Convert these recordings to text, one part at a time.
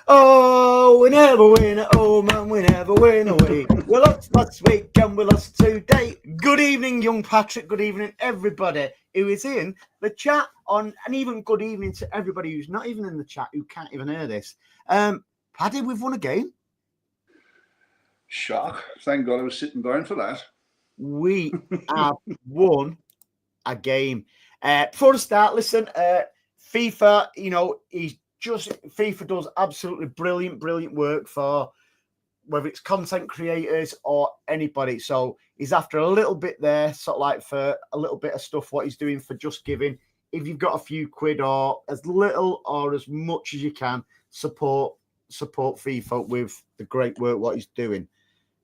Oh, we never win. Oh, man, we never win away. We lost last week and we lost today. Good evening, young Patrick. Good evening, everybody who is in the chat on, and even good evening to everybody who's not even in the chat who can't even hear this. Paddy, we've won a game. Shock. Thank God I was sitting down for that. We have won a game. Before I start, listen, FIFA, FIFA does absolutely brilliant work for whether it's content creators or anybody. So he's after a little bit there, sort of like for a little bit of stuff, what he's doing for Just Giving. If you've got a few quid or as little or as much as you can, support FIFA with the great work what he's doing,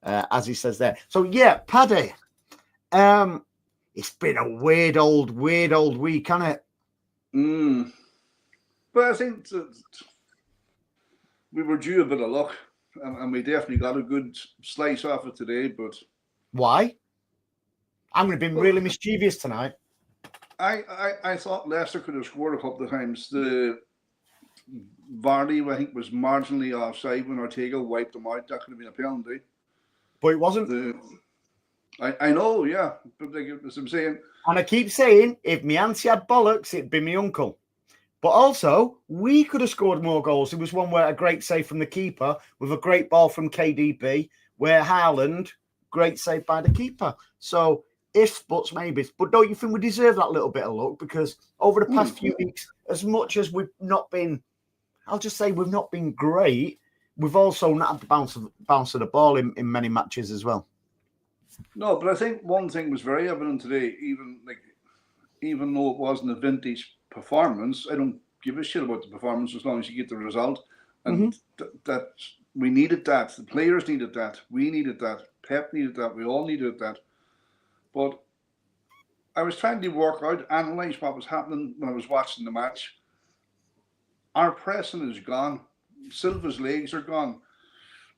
as he says there. So yeah, Paddy, it's been a weird old week, hasn't it? But I think we were due a bit of luck, and we definitely got a good slice off it today. But why? I'm going to be really mischievous tonight. I thought Leicester could have scored a couple of times. The Vardy, I think, was marginally offside when Ortega wiped them out. That could have been a penalty. But it wasn't. I know, yeah. But as I'm saying. And I keep saying, if my auntie had bollocks, it'd be my uncle. But also, we could have scored more goals. There was one where a great save from the keeper with a great ball from KDB, where Haaland, great save by the keeper. So, ifs, buts, maybes. But don't you think we deserve that little bit of luck? Because over the past few weeks, as much as we've not been, I'll just say we've not been great, we've also not had the bounce of the ball in many matches as well. No, but I think one thing was very evident today, even though it wasn't a vintage performance, I don't give a shit about the performance as long as you get the result. And that we needed that. The players needed that. We needed that. Pep needed that. We all needed that. But I was trying to work out, analyse what was happening when I was watching the match. Our pressing is gone. Silva's legs are gone.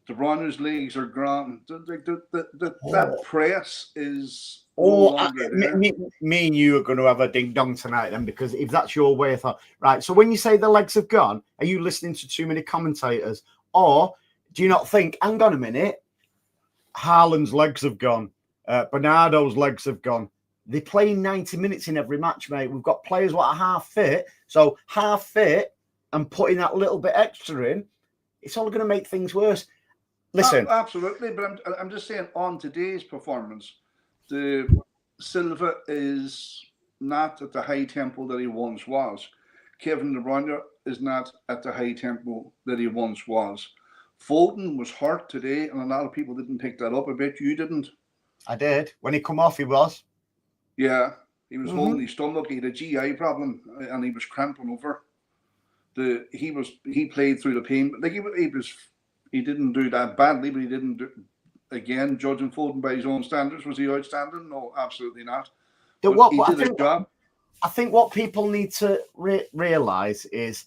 De Bruyne's legs are gone. That press is no longer there. Me and you are going to have a ding dong tonight then, because if that's your way of thought, right? So when you say the legs have gone, are you listening to too many commentators, or do you not think, hang on a minute, Haaland's legs have gone, Bernardo's legs have gone? They play 90 minutes in every match, mate. We've got players what are half fit, so half fit and putting that little bit extra in, it's all going to make things worse. Listen, absolutely, but I'm just saying on today's performance, the Silva is not at the high tempo that he once was. Kevin De Bruyne is not at the high tempo that he once was. Foden was hurt today, and a lot of people didn't pick that up. I bet you didn't. I did. When he come off, he was. Yeah, he was holding his stomach. He had a GI problem, and he was cramping over. He played through the pain, but he didn't do that badly, but he didn't do, again, judging Foden by his own standards, was he outstanding? No, absolutely not. He did his job. I think what people need to realise is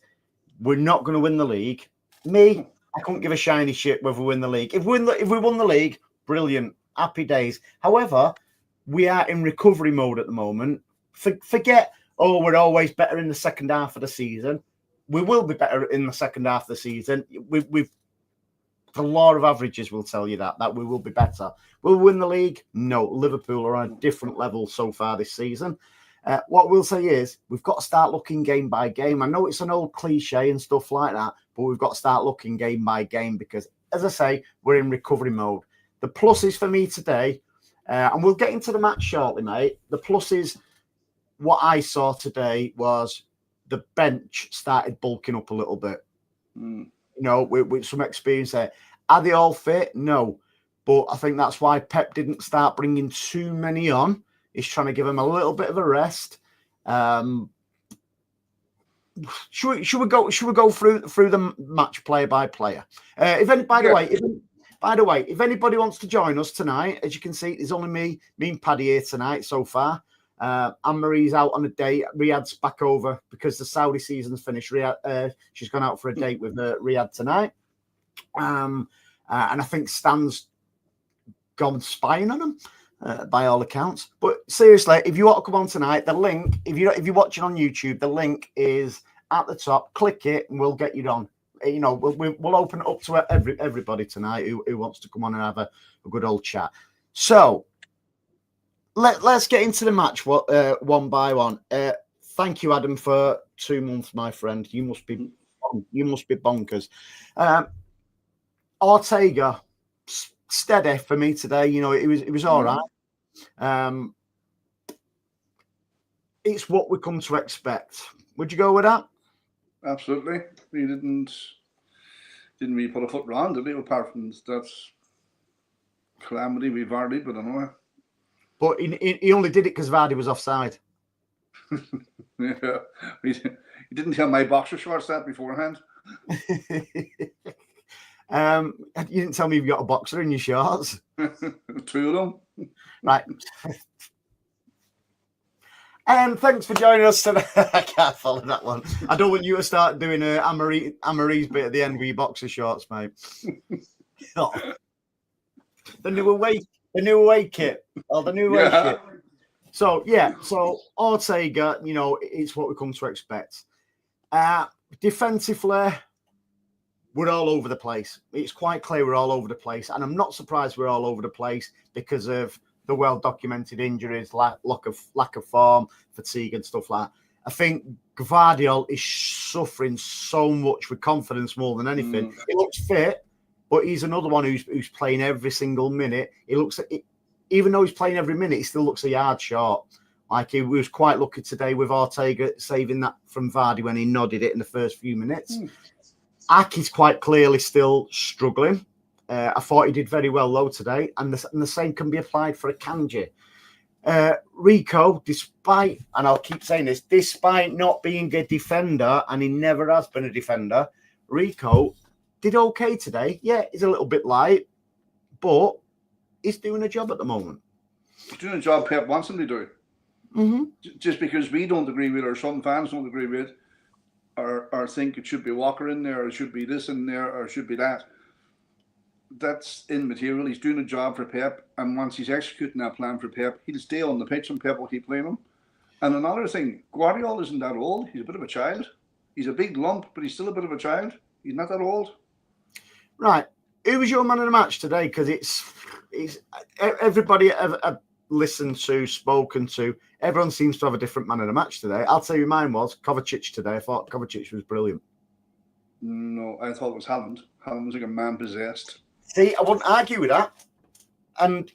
we're not going to win the league. I couldn't give a shiny shit whether we win the league. If we won the league, brilliant, happy days. However, we are in recovery mode at the moment. Forget, we're always better in the second half of the season. We will be better in the second half of the season. The law of averages will tell you that we will be better. Will we win the league? No. Liverpool are on a different level so far this season. What we'll say is we've got to start looking game by game. I know it's an old cliche and stuff like that, but we've got to start looking game by game because, as I say, we're in recovery mode. The pluses for me today, and we'll get into the match shortly, mate. The pluses, what I saw today was the bench started bulking up a little bit. With some experience there. Are they all fit? No. But I think that's why Pep didn't start bringing too many on. He's trying to give them a little bit of a rest. Should we go through the match player by player? By the way, if anybody wants to join us tonight, as you can see, there's only me and Paddy here tonight so far. Anne-Marie's out on a date. Riyadh's back over because the Saudi season's finished. She's gone out for a date with Riyadh tonight. And I think Stan's gone spying on him, by all accounts. But seriously, if you want to come on tonight, the link, if you're watching on YouTube, the link is at the top. Click it and we'll get you on. we'll open it up to everybody tonight who wants to come on and have a good old chat. So let's get into the match one by one. Thank you, Adam, for 2 months, my friend. You must be bonkers. Ortega, steady for me today. It was all right. It's what we come to expect. Would you go with that? Absolutely. He didn't really put a foot round, did he? Apart from that calamity with Vardy, but anyway. But he only did it because Vardy was offside. Yeah, he didn't tell my boxer shorts that beforehand. You didn't tell me you've got a boxer in your shorts. 2 of them. Right. And thanks for joining us today. I can't follow that one. I don't want you to start doing Amarie's bit at the end with your boxer shorts, mate. Oh. The new away kit. Oh, the new away kit. So Ortega, it's what we come to expect. Defensively, we're all over the place. It's quite clear we're all over the place. And I'm not surprised we're all over the place because of the well-documented injuries, lack of form, fatigue and stuff like that. I think Gvardiol is suffering so much with confidence more than anything. He looks fit, but he's another one who's playing every single minute. Even though he's playing every minute, he still looks a yard short. Like he was quite lucky today with Ortega saving that from Vardy when he nodded it in the first few minutes. Aki's quite clearly still struggling. I thought he did very well though today, and the same can be applied for Akanji. Rico, despite not being a defender, and he never has been a defender, Rico did okay today. Yeah, he's a little bit light, but he's doing a job at the moment. He's doing a job Pep wants him to do. Mm-hmm. Just because we don't agree with it, or some fans don't agree with it, or think it should be Walker in there, or it should be this in there, or it should be that. That's immaterial. He's doing a job for Pep, and once he's executing that plan for Pep, he'll stay on the pitch and Pep will keep playing him. And another thing, Guardiola isn't that old. He's a bit of a child. He's a big lump, but he's still a bit of a child. He's not that old. Right. Who was your man of the match today? Because it's everybody I've listened to, spoken to, everyone seems to have a different man of the match today. I'll tell you mine was Kovacic today. I thought Kovacic was brilliant. No, I thought it was Haaland. Haaland was like a man possessed. See, I wouldn't argue with that. And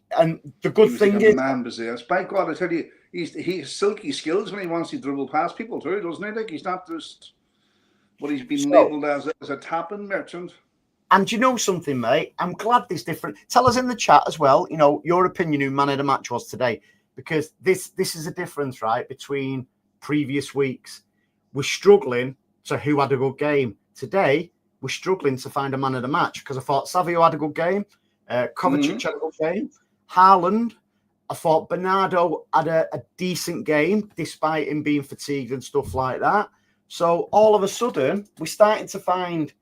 the good thing is, man possessed. By God, I tell you, he's silky skills when he wants to dribble past people too, doesn't he? Like he's not just what he's been labelled as a tapping merchant. And you know something, mate? I'm glad this different. Tell us in the chat as well, your opinion who man of the match was today, because this is a difference, right, between previous weeks. We're struggling to who had a good game. Today, we're struggling to find a man of the match because I thought Savio had a good game. Kovacic had a good game. Haaland, I thought Bernardo had a decent game despite him being fatigued and stuff like that. So all of a sudden, we're starting to find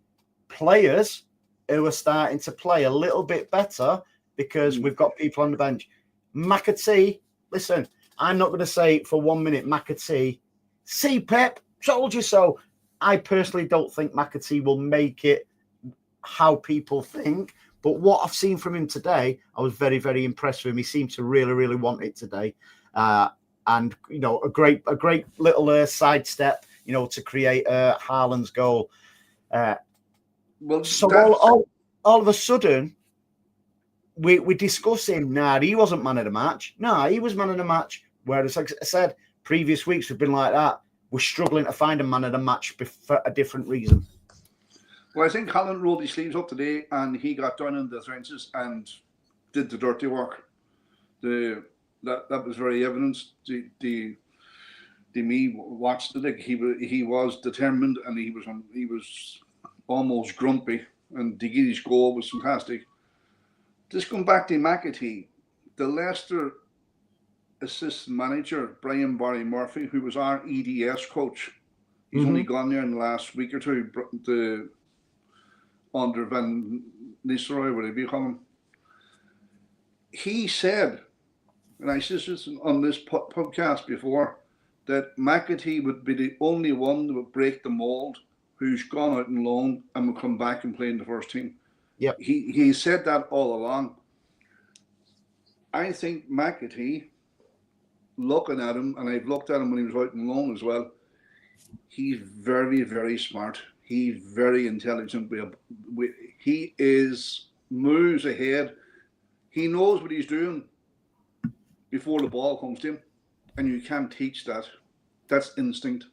players who are starting to play a little bit better because we've got people on the bench. McAtee, listen, I'm not going to say for 1 minute, McAtee, see Pep, told you so. I personally don't think McAtee will make it how people think. But what I've seen from him today, I was very, very impressed with him. He seemed to really, really want it today. And, a great little sidestep, to create Haaland's goal. So all of a sudden, we discuss him. Nah, he wasn't man of the match. Nah, he was man of the match. Whereas, like I said, previous weeks we've been like that. We're struggling to find a man of the match for a different reason. Well, I think Haaland rolled his sleeves up today and he got down in the trenches and did the dirty work. That was very evident. The me watched it. Like he was determined and he was almost grumpy, and to get his goal was fantastic. Just going back to McAtee, the Leicester assistant manager, Brian Barry Murphy, who was our EDS coach, he's only gone there in the last week or two, under Van Nistelrooy, whatever you call him. He said, and I said this on this podcast before, that McAtee would be the only one that would break the mold who's gone out on loan and will come back and play in the first team. Yep. He said that all along. I think McAtee, looking at him, and I've looked at him when he was out on loan as well, he's very, very smart. He's very intelligent. He moves ahead. He knows what he's doing before the ball comes to him, and you can't teach that. That's instinct.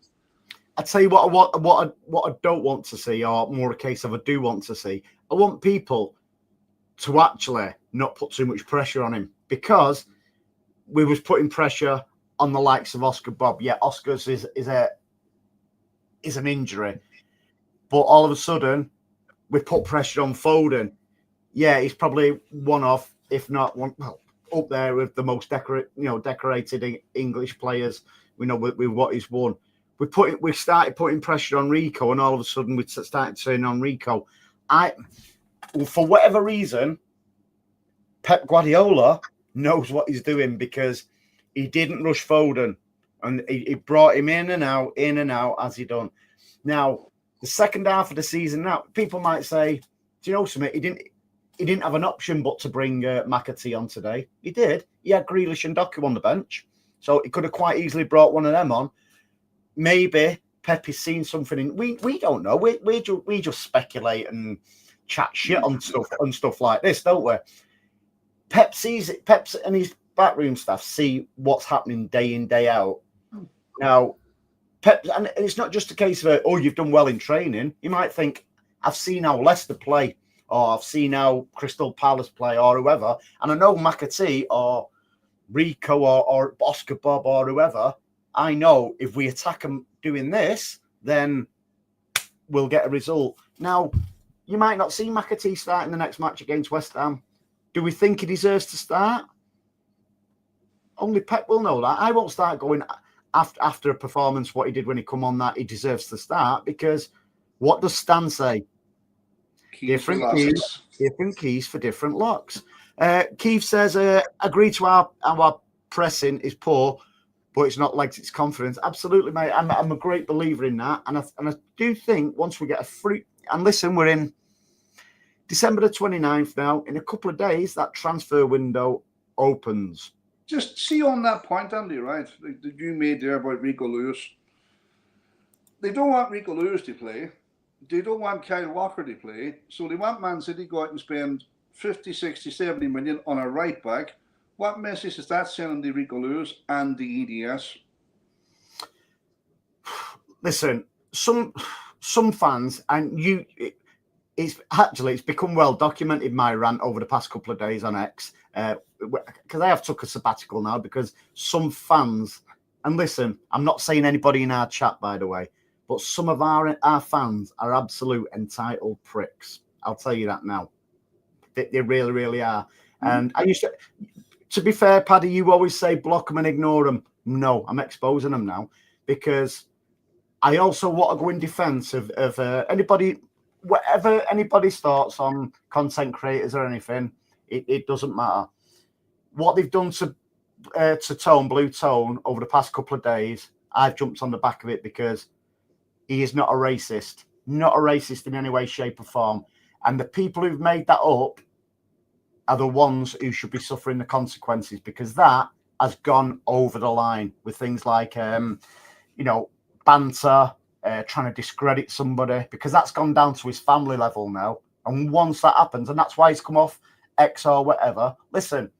I tell you what I don't want to see, or more a case of I do want to see. I want people to actually not put too much pressure on him, because we was putting pressure on the likes of Oscar Bob. Yeah, Oscar's is an injury, but all of a sudden we put pressure on Foden. Yeah, he's probably one of, if not one, well, up there with the most decorated English players. We know with what he's won. We started putting pressure on Rico, and all of a sudden we started turning on Rico. For whatever reason, Pep Guardiola knows what he's doing, because he didn't rush Foden, and he brought him in and out as he done. Now, the second half of the season, now people might say, do you know something? He didn't have an option but to bring McAtee on today. He did. He had Grealish and Doku on the bench, so he could have quite easily brought one of them on. Maybe Pep has seen something in. We don't know. We just speculate and chat shit on stuff like this, don't we? Pep sees it. Pep and his backroom staff see what's happening day in, day out. Now, Pep, and it's not just a case of, oh, you've done well in training. You might think, I've seen how Leicester play, or I've seen how Crystal Palace play, or whoever, and I know McAtee or Rico or Oscar Bob or whoever, I know if we attack them doing this, then we'll get a result. Now, you might not see McAtee starting the next match against West Ham. Do we think he deserves to start? Only Pep will know that. I won't start going after a performance, what he did when he come on, that he deserves to start, because what does Stan say? Different keys for different locks. Keith says, agree to our pressing is poor, but it's not legs, it's confidence. Absolutely, mate. I'm a great believer in that. And I do think once we get a free... And listen, we're in December the 29th now. In a couple of days, that transfer window opens. Just see on that point, Andy, right, that you made there about Rico Lewis. They don't want Rico Lewis to play. They don't want Kyle Walker to play. So they want Man City to go out and spend 50, 60, 70 million on a right back. What message is that sending to Rico Lewis and the EDS? Listen, some fans, and it's become well documented, my rant over the past couple of days on X, because I have took a sabbatical now, because some fans, and listen, I'm not saying anybody in our chat, by the way, but some of our fans are absolute entitled pricks. I'll tell you that now. They really, really are. And I used to be fair, Paddy, you always say block them and ignore them. No, I'm exposing them now, because I also want to go in defense of anybody, whatever anybody's thoughts on content creators or anything, it doesn't matter. What they've done to Blue Tone over the past couple of days, I've jumped on the back of it, because he is not a racist in any way, shape or form. And the people who've made that up are the ones who should be suffering the consequences, because that has gone over the line with things like, banter, trying to discredit somebody, because that's gone down to his family level now. And once that happens, and that's why he's come off X or whatever. Listen,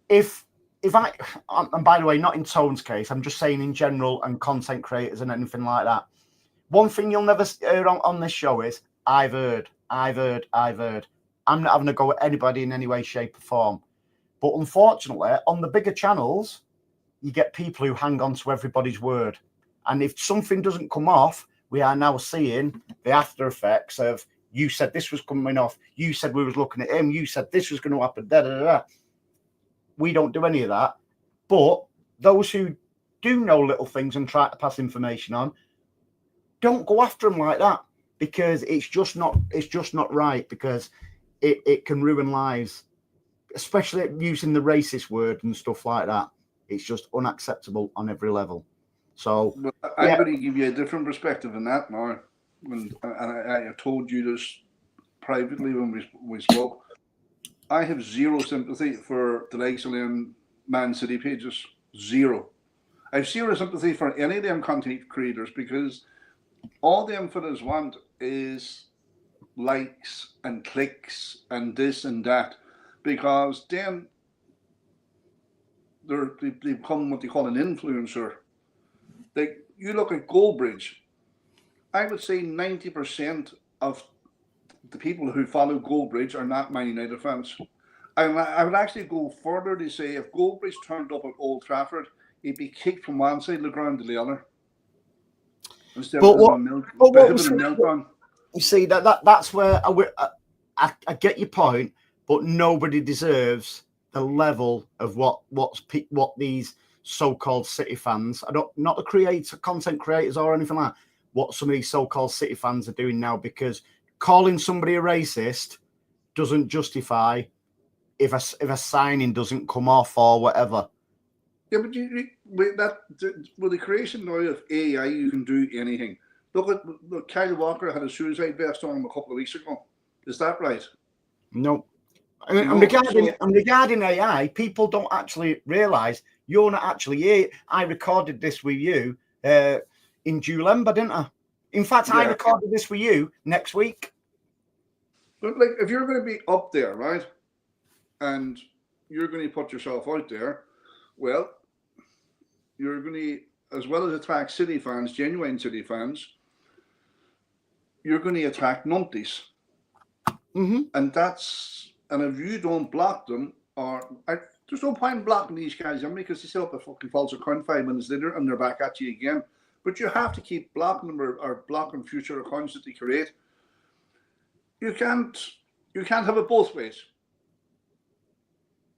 if I, and by the way, not in Tone's case, I'm just saying in general, and content creators and anything like that. One thing you'll never hear on this show is, I've heard. I'm not having to go at anybody in any way, shape or form. But unfortunately, on the bigger channels, you get people who hang on to everybody's word. And if something doesn't come off, we are now seeing the after effects of, you said this was coming off, you said we was looking at him, you said this was going to happen, da. We don't do any of that. But those who do know little things and try to pass information on, don't go after them like that, because it's just not right, because it can ruin lives, especially using the racist word and stuff like that. It's just unacceptable on every level. So but I'm going to give you a different perspective on that now. And I told you this privately when we spoke. I have zero sympathy for the likes of them Man City pages. Zero. I have zero sympathy for any of them content creators because all them fellas want is likes and clicks and this and that, because then they become what they call an influencer. Like, you look at Goldbridge, I would say 90% of the people who follow Goldbridge are not Man United fans. I would actually go further to say if Goldbridge turned up at Old Trafford, he'd be kicked from one side of the ground to the other. Instead of a meltdown. You see, that's where I get your point, but nobody deserves the level of what these so-called City fans, not the content creators or anything like that, what some of these so-called City fans are doing now, because calling somebody a racist doesn't justify if a signing doesn't come off or whatever. Yeah, but with the creation now of AI, you can do anything. Look, Kyle Walker had a suicide vest on him a couple of weeks ago. Is that right? No. And regarding AI, people don't actually realise you're not actually here. I recorded this with you in Julember, didn't I? In fact, yeah. I recorded this with you next week. But like, if you're going to be up there, right, and you're going to put yourself out there, well, you're going to, as well as attract City fans, genuine City fans, you're going to attract numpties. Mm-hmm. And if you don't block them, there's no point in blocking these guys, because they set up a fucking false account 5 minutes later and they're back at you again. But you have to keep blocking them or blocking future accounts that they create. You can't have it both ways.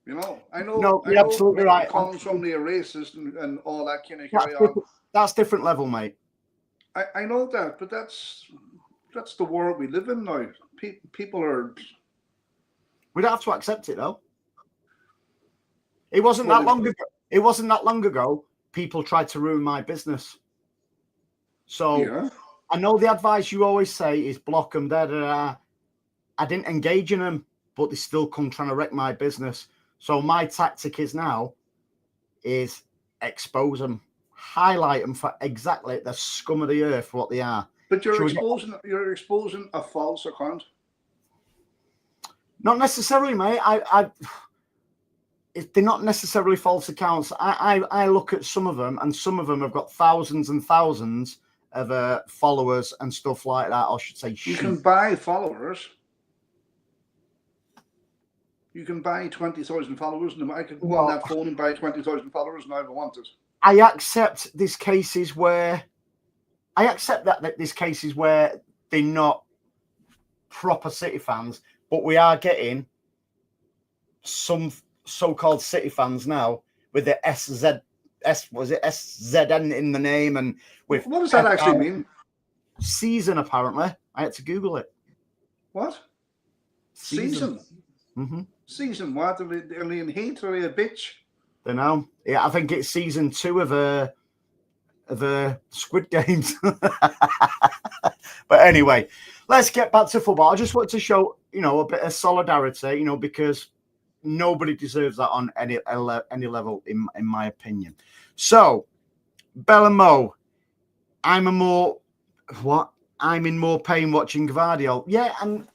You know, I know. No, you're absolutely right. Calling somebody a racist and all that kind of carry on. That's different level, mate. I know that, but that's the world we live in now. People are. We don't have to accept it, though. It wasn't that long ago. It wasn't that long ago. People tried to ruin my business. So yeah. I know the advice you always say is block them. I didn't engage in them, but they still come trying to wreck my business. So my tactic is expose them, highlight them for exactly the scum of the earth, what they are. But you're exposing a false account. Not necessarily, mate. They're not necessarily false accounts. I look at some of them, and some of them have got thousands and thousands of followers and stuff like that. Or I should say, you can buy followers. You can buy 20,000 followers, and I could go on that phone and buy 20,000 followers, and I wanted. I accept these cases where they're not proper City fans, but we are getting some so-called City fans now with the SZN in the name, and with what does that actually mean? Season, apparently. I had to Google it. What? Season? Mm-hmm. Season what? Are they in heat or are they a bitch? Don't know. Yeah, I think it's season 2 of Squid Games. But anyway, let's get back to football. I just want to show, a bit of solidarity, because nobody deserves that on any level, in my opinion. So, Bella Mo, I'm in more pain watching Gvardiol. Yeah, and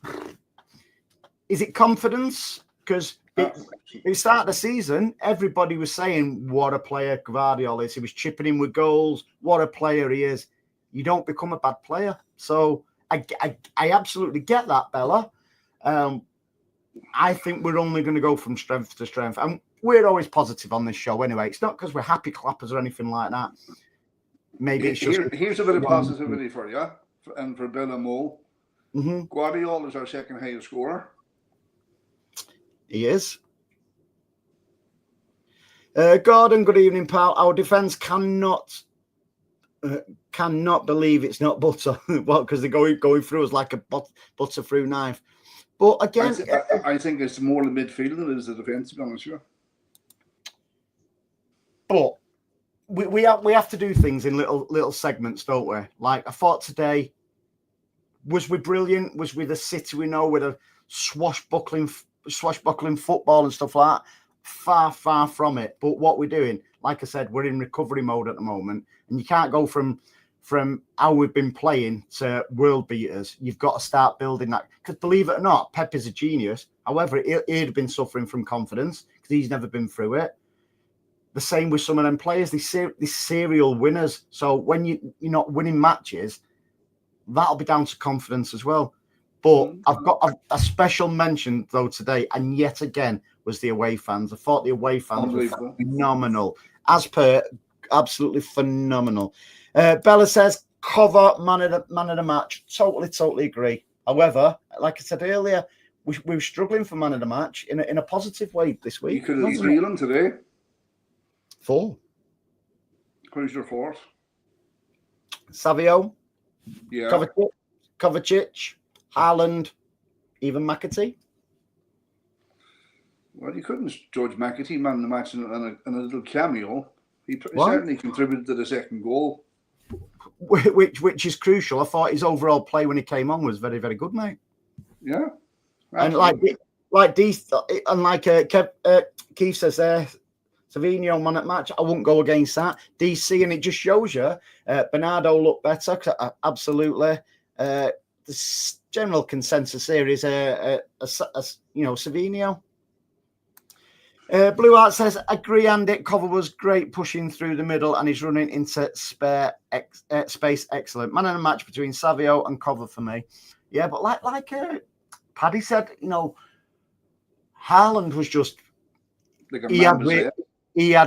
is it confidence? Because at the start of the season, everybody was saying what a player Gvardiol is. He was chipping in with goals. What a player he is. You don't become a bad player. So I absolutely get that, Bella. I think we're only going to go from strength to strength. And we're always positive on this show anyway. It's not because we're happy clappers or anything like that. Maybe it's just... Here's a bit of positivity for you and for Bella Mo. Mm-hmm. Gvardiol is our second highest scorer. He is. Gordon, good evening, pal. Our defence cannot believe it's not butter. Well, because they're going through us like a butter through knife. But again, I think it's more the midfield than it is the defence, to be honest with you. But we have to do things in little segments, don't we? Like I thought today, was we brilliant? Was we the City we know with a swashbuckling football and stuff like that? Far from it. But what we're doing, like I said, we're in recovery mode at the moment, and you can't go from how we've been playing to world beaters. You've got to start building that. Because believe it or not, Pep is a genius. However, he'd have been suffering from confidence because he's never been through it. The same with some of them players. They're serial winners. So when you're not winning matches, that'll be down to confidence as well. But I've got a special mention, though, today, and yet again, was the away fans. I thought the away fans were phenomenal. As per, absolutely phenomenal. Bella says, cover man of the match. Totally agree. However, like I said earlier, we were struggling for man of the match in a positive way this week. You could have 3 of them today. 4. Who's your 4th? Savio. Yeah. Kovacic, Haaland, even McAtee. Well, you couldn't judge McAtee man of the match in a little cameo. He certainly contributed to the second goal. Which is crucial. I thought his overall play when he came on was very, very good, mate. Yeah. Absolutely. And like D, and like Keith says there, Savio man at match, I wouldn't go against that. DC, and it just shows you Bernardo looked better. Absolutely. The general consensus here is Savio. Blue Art says, agree, Andy. Cover was great, pushing through the middle, and he's running into space. Excellent. Man in a match between Savio and Cover for me. Yeah, but like Paddy said, Haaland was just. He had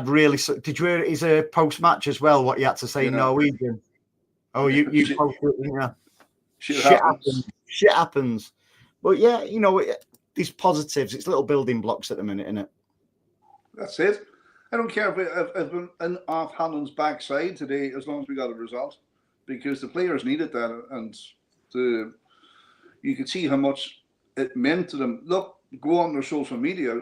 really. Did you hear his post match as well? What he had to say in Norwegian? Oh, you posted it, didn't you? Shit happens. But yeah, these positives. It's little building blocks at the minute, isn't it? That's it. I don't care if I'm off Haaland's backside today, as long as we got a result, because the players needed that, and you could see how much it meant to them. Look, go on their social media.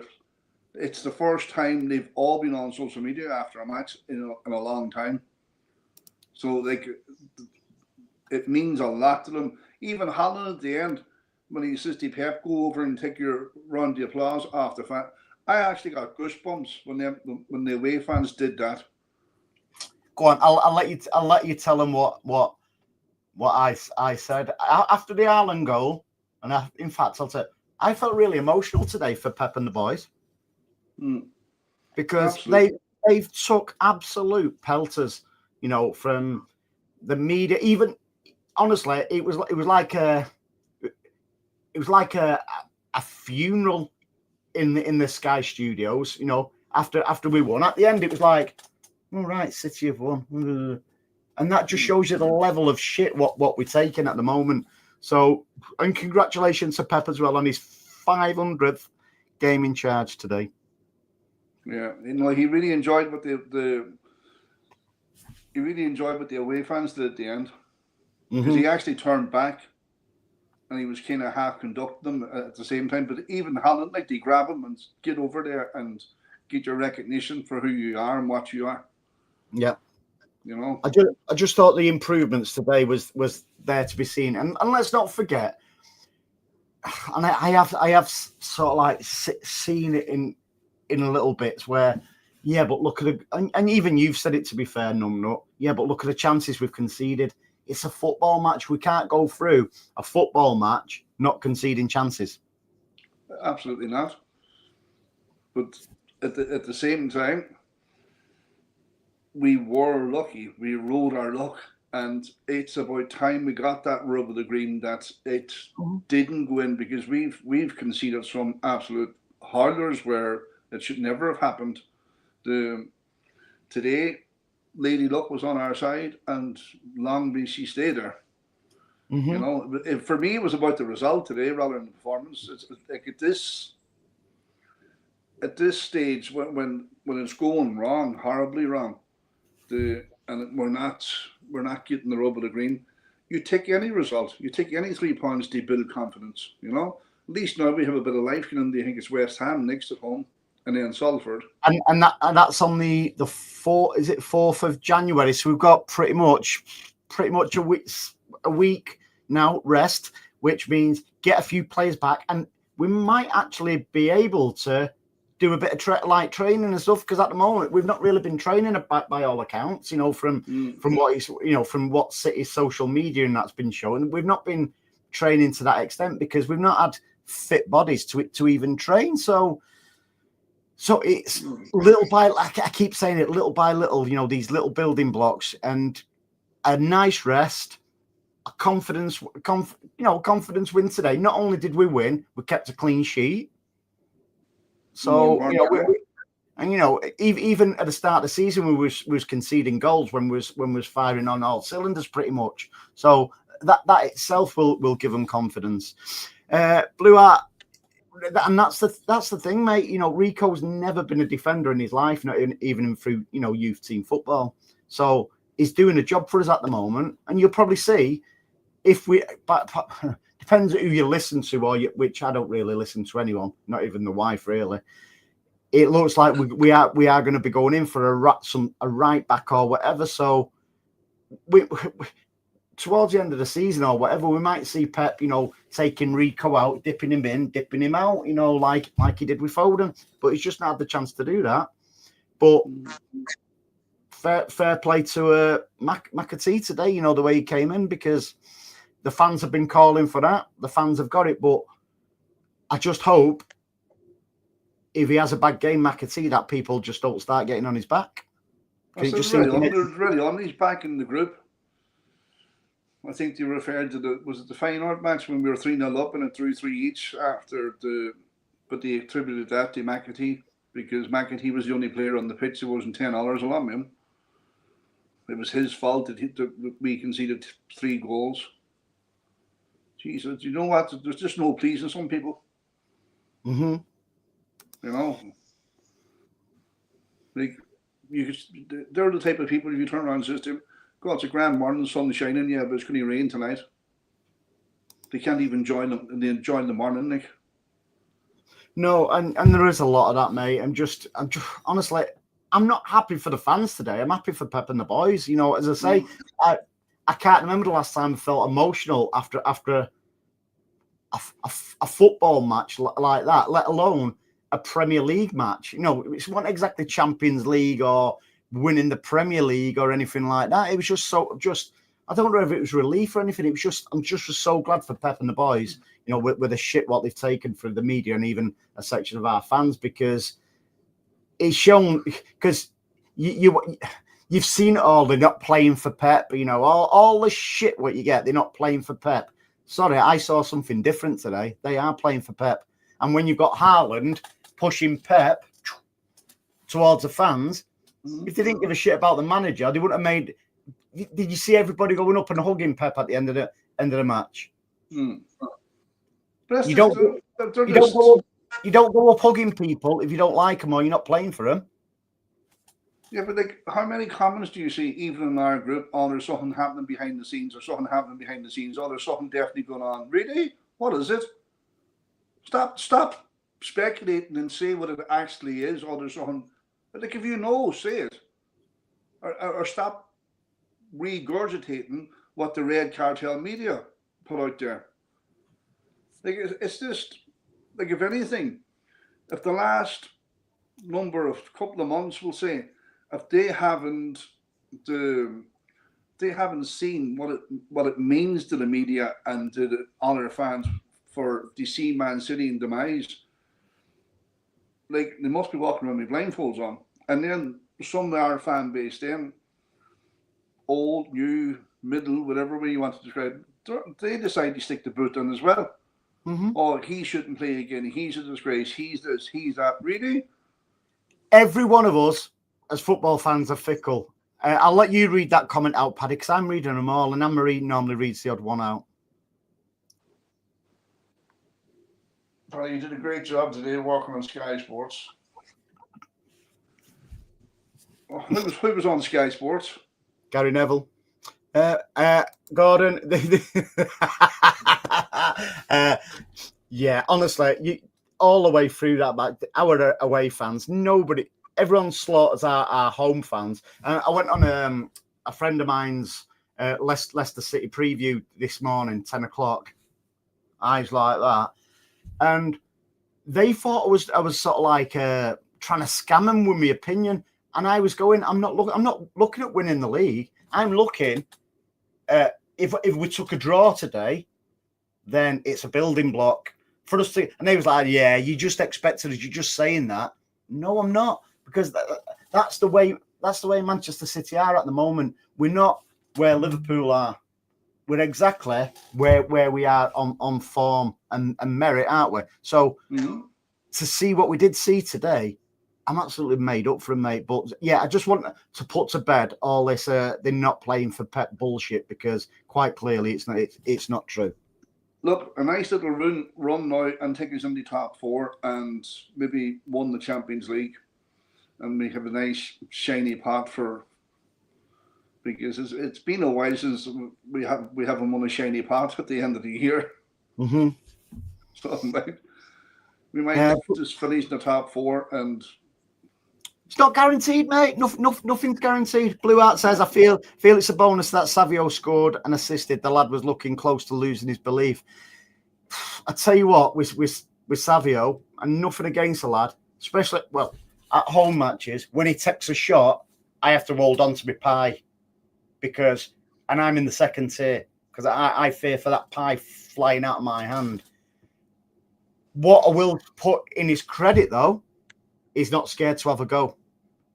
It's the first time they've all been on social media after a match in a long time. So it means a lot to them. Even Haaland at the end, when he says to Pep, go over and take your round of applause off the fan. I actually got goosebumps when the away fans did that. Go on, I'll let you tell them what I said after the Haaland goal, and in fact I'll say I felt really emotional today for Pep and the boys because they've took absolute pelters, from the media. Even honestly, it was like a funeral in the Sky Studios, after we won. At the end, it was like, all right, City have won. And that just shows you the level of shit what we're taking at the moment. So, and congratulations to Pep as well on his 500th game in charge today. Yeah, he really enjoyed what the away fans did at the end, because he actually turned back. And he was kind of half conducting them at the same time. But even Haaland, they grab him and get over there and get your recognition for who you are and what you are. Yeah. I just thought the improvements today was there to be seen. And let's not forget, and I have sort of like seen it in little bits where, yeah, but look at and even you've said it, to be fair, Numbnut. Yeah, but look at the chances we've conceded. It's a football match. We can't go through a football match not conceding chances. Absolutely not. But at the same time, we were lucky. We rode our luck, and it's about time we got that rub of the green that it didn't go in, because we've conceded some absolute hurlers where it should never have happened. Today, Lady Luck was on our side, and long may she stay there. For me, it was about the result today rather than the performance. It's like at this stage when it's going wrong, horribly wrong, and we're not getting the rub of the green. You take any result, you take any 3 points to build confidence. At least now we have a bit of life. Do you think it's West Ham next at home? and then Salford. And that's on the 4th of January. So we've got pretty much a week now rest, which means get a few players back, and we might actually be able to do a bit of light training and stuff, because at the moment we've not really been training by all accounts, from what is, from what City's social media and that's been shown. We've not been training to that extent because we've not had fit bodies to even train. So it's little by, like I keep saying it, little by little, these little building blocks, and a nice rest, a confidence win today. Not only did we win, we kept a clean sheet. So even at the start of the season, we was conceding goals when we was firing on all cylinders pretty much. So that itself will give them confidence. Blue Art, and that's the thing, mate. Rico's never been a defender in his life, not even through youth team football. So he's doing a job for us at the moment, and you'll probably see if we. But depends who you listen to, which I don't really listen to anyone, not even the wife really. It looks like we are going to be going in for a right back or whatever. So we towards the end of the season or whatever, we might see Pep, taking Rico out, dipping him in, dipping him out, like he did with Foden. But he's just not had the chance to do that. But fair play to McAtee today, the way he came in, because the fans have been calling for that. The fans have got it. But I just hope if he has a bad game, McAtee, that people just don't start getting on his back. They're really on his back in the group. I think they referred to the Feyenoord match when we were 3-0 up and it drew 3 each but they attributed that to McAtee, because McAtee was the only player on the pitch that wasn't 10 hours along him. It was his fault that we conceded 3 goals. Jesus, you know what? There's just no pleasing some people. Mm-hmm. Like they're the type of people, if you turn around and say to them, God, it's a grand morning, the sun's shining, yeah, but it's going to rain tonight. They can't even enjoy the morning, Nick. No, and there is a lot of that, mate. I'm just honestly, I'm not happy for the fans today. I'm happy for Pep and the boys. As I say, I can't remember the last time I felt emotional after a football match like that, let alone a Premier League match. It wasn't exactly Champions League or winning the Premier League or anything like that. It was just I don't know if it was relief or anything. It was I'm just so glad for Pep and the boys, with the shit what they've taken from the media and even a section of our fans, because it's shown, because you've seen it all. They're not playing for Pep, all the shit what you get. They're not playing for Pep. Sorry, I saw something different today. They are playing for Pep. And when you've got Haaland pushing Pep towards the fans, if they didn't give a shit about the manager, they wouldn't have made. Did you see everybody going up and hugging Pep at the end of the match? You don't go up hugging people if you don't like them or you're not playing for them. Yeah, but how many comments do you see, even in our group? Oh, there's something happening behind the scenes, or something happening behind the scenes. Oh, there's something definitely going on. Really? What is it? Stop speculating and say what it actually is. Oh, there's something. Like, if you know, say it. Or stop regurgitating what the red cartel media put out there. Like, it's just, like, if anything, if the last couple of months, we'll say, if they haven't seen what it means to the media and to the other fans for DC Man City and demise, like, they must be walking around with blindfolds on. And then some of our fan base, then old, new, middle, whatever way you want to describe it, they decide to stick the boot in as well. Mm-hmm. Oh, he shouldn't play again. He's a disgrace. He's this. He's that. Really? Every one of us as football fans are fickle. I'll let you read that comment out, Paddy, because I'm reading them all, and Anne-Marie normally reads the odd one out. Paddy, you did a great job today working on Sky Sports. Oh, who was on Sky Sports? Gary Neville. Gordon. Yeah, honestly, all the way through that back. Our away fans, everyone slaughters our home fans. And I went on a friend of mine's Leicester City preview this morning, 10 o'clock. Eyes like that. And they thought I was sort of like trying to scam them with my opinion. And I was going, I'm not looking at winning the league. I'm looking if we took a draw today, then it's a building block for us to. And they was like, yeah, you just expected us. You're just saying that. No, I'm not, because that's the way Manchester City are at the moment. We're not where Liverpool are. We're exactly where we are on form and merit, aren't we? So to see what we did see today, I'm absolutely made up for him, mate. But yeah, I just want to put to bed all this they're not playing for Pep bullshit, because quite clearly it's not true. Look, a nice little run now and take us in the top four and maybe won the Champions League, and we have a nice shiny pot for. Because it's been a while since we haven't won a shiny pot at the end of the year. Mm-hmm. So we might just finish in the top four, and it's not guaranteed, mate. Nothing's guaranteed. Blue Art says, I feel it's a bonus that Savio scored and assisted. The lad was looking close to losing his belief. I tell you what, with Savio, and nothing against the lad, especially at home matches, when he takes a shot, I have to hold on to my pie. And I'm in the second tier, because I fear for that pie flying out of my hand. What I will put in his credit, though, he's not scared to have a go.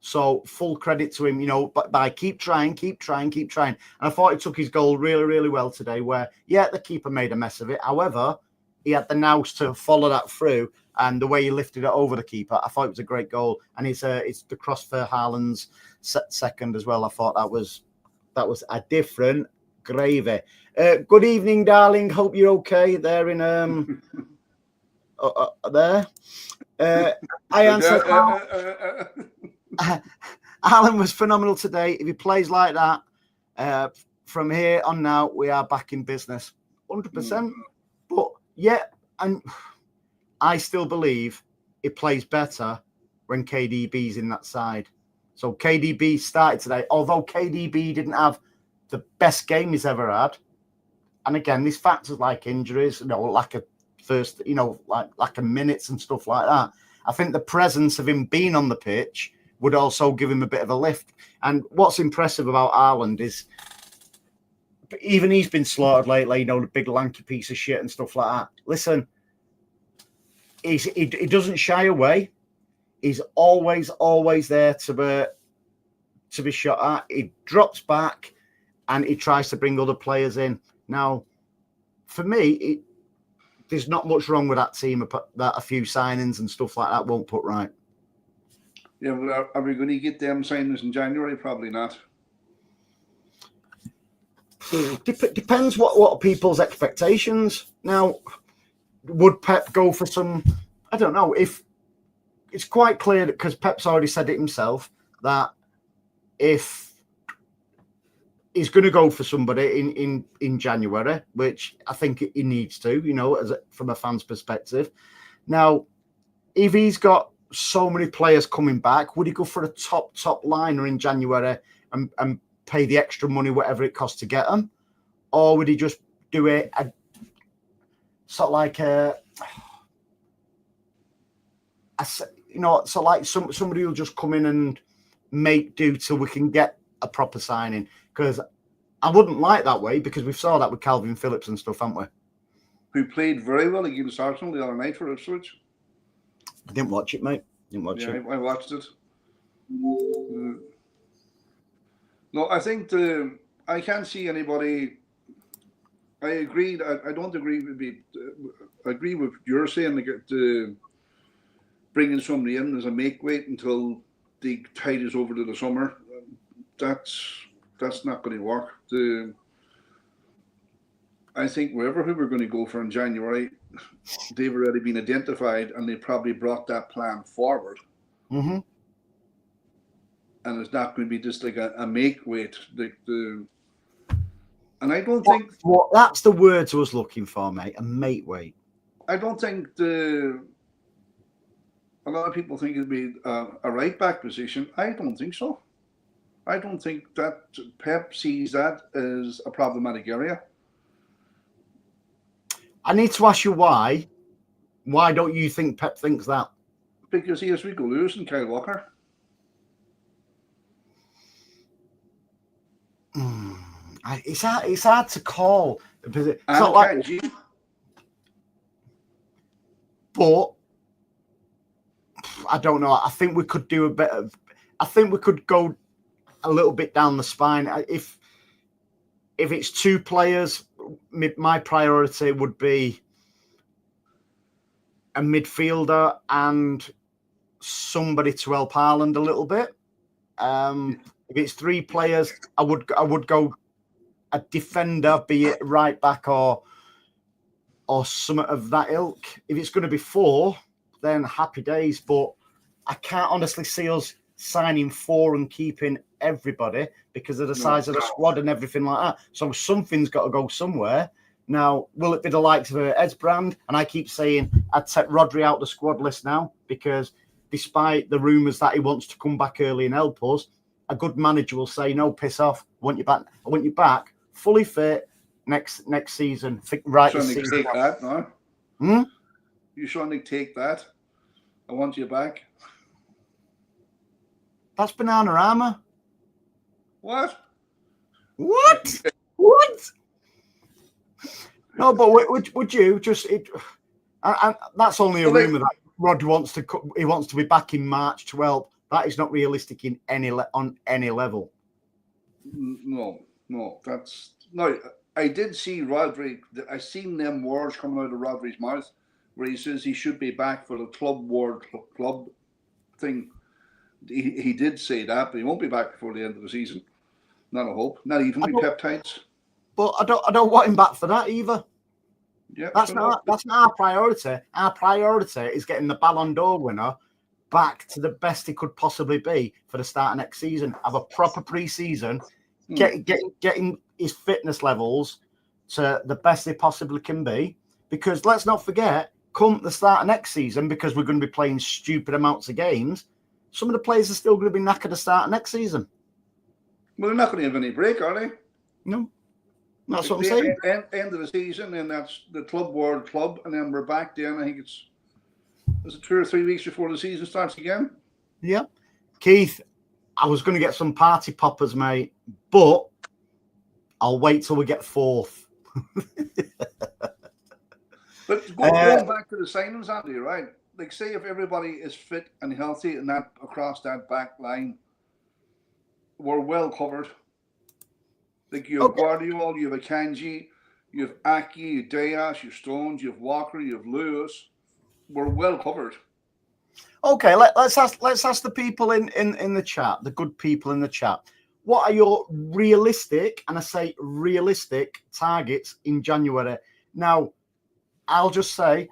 So full credit to him, but by keep trying. And I thought he took his goal really, really well today, where, the keeper made a mess of it. However, he had the nous to follow that through, and the way he lifted it over the keeper, I thought it was a great goal. And it's the cross for Haaland's second as well. I thought that was a different gravy. Good evening, darling. Hope you're okay there in there. I answered. Alan was phenomenal today. If he plays like that, from here on now, we are back in business, 100%. But and I still believe it plays better when KDB's in that side. So KDB started today, although KDB didn't have the best game he's ever had. And again, these factors like injuries, lack of lack of minutes and stuff like that. I think the presence of him being on the pitch would also give him a bit of a lift. And what's impressive about Haaland is, even he's been slaughtered lately, the big lanky piece of shit and stuff like that. Listen, he doesn't shy away. He's always there to be shot at. He drops back and he tries to bring other players in. Now, for me, there's not much wrong with that team, that a few signings and stuff like that won't put right. Yeah, but are we going to get them signings in January? Probably not. Depends what people's expectations. Now, would Pep go for some? I don't know. If it's quite clear, because Pep's already said it himself, that if he's going to go for somebody in January, which I think he needs to, from a fan's perspective. Now, if he's got so many players coming back, would he go for a top liner in January and pay the extra money, whatever it costs to get them? Or would he just do it sort of like somebody will just come in and make do till we can get a proper signing? Because I wouldn't like that way, because we saw that with Calvin Phillips and stuff, haven't we? Who played very well against Arsenal the other night for Ipswich. I didn't watch it, mate. I watched it. No, I think I can't see anybody. I agreed. I don't agree with I agree with you're saying, bringing somebody in as a make weight until the tide is over to the summer. That's not going to work. I think wherever we were going to go for in January, they've already been identified, and they probably brought that plan forward. Mm-hmm. And it's not going to be just like a make weight. And I don't think that's the words I was looking for, mate. A mate weight. I don't think a lot of people think it'd be a right back position. I don't think so. I don't think that Pep sees that as a problematic area. I need to ask you why. Why don't you think Pep thinks that? Because he has Rico Lewis and Kyle Walker. It's hard to call. It's not like, but I don't know. I think we could do a bit of. I think we could go a little bit down the spine. If it's two players, my priority would be a midfielder and somebody to help Haaland a little bit. If it's three players, I would go a defender, be it right back or some of that ilk. If it's going to be four, then happy days. But I can't honestly see us signing four and keeping everybody because of the size of the squad and everything like that. So something's got to go somewhere. Now, will it be the likes of Esbrand? And I keep saying I'd take Rodri out the squad list now because despite the rumours that he wants to come back early and help us, a good manager will say, no, piss off. I want you back. I want you back fully fit next season. Right. You sure take that, no? You sure take that? I want you back. That's Bananarama. What? What? No, but would you just? And that's only a rumor that Rod wants to be back in March 12th. That is not realistic in on any level. No. That's no. I did see Rodri. I seen them words coming out of Rodri's mouth, where he says he should be back for the club thing. He did say that, but he won't be back before the end of the season. Not a hope. Not even with peptides. But I don't want him back for that either. Yeah, that's not our priority. Our priority is getting the Ballon d'Or winner back to the best he could possibly be for the start of next season. Have a proper pre-season, getting his fitness levels to the best they possibly can be. Because let's not forget, come the start of next season, because we're going to be playing stupid amounts of games, some of the players are still going to be knackered to start next season. Well, they're not going to have any break, are they? No. That's what I'm saying. End of the season, and that's the World Club, and then we're back then. I think is it 2 or 3 weeks before the season starts again? Yeah. Keith, I was going to get some party poppers, mate, but I'll wait till we get fourth. But going back to the signings, Andy, right? Like, say if everybody is fit and healthy and that across that back line, we're well covered. Like you have Guardiola, you have Akanji, you have Aki, you have Diaz, you have Stones, you have Walker, you have Lewis. We're well covered. Okay, let's ask the people in the chat, the good people in the chat. What are your realistic, and I say realistic, targets in January? Now, I'll just say,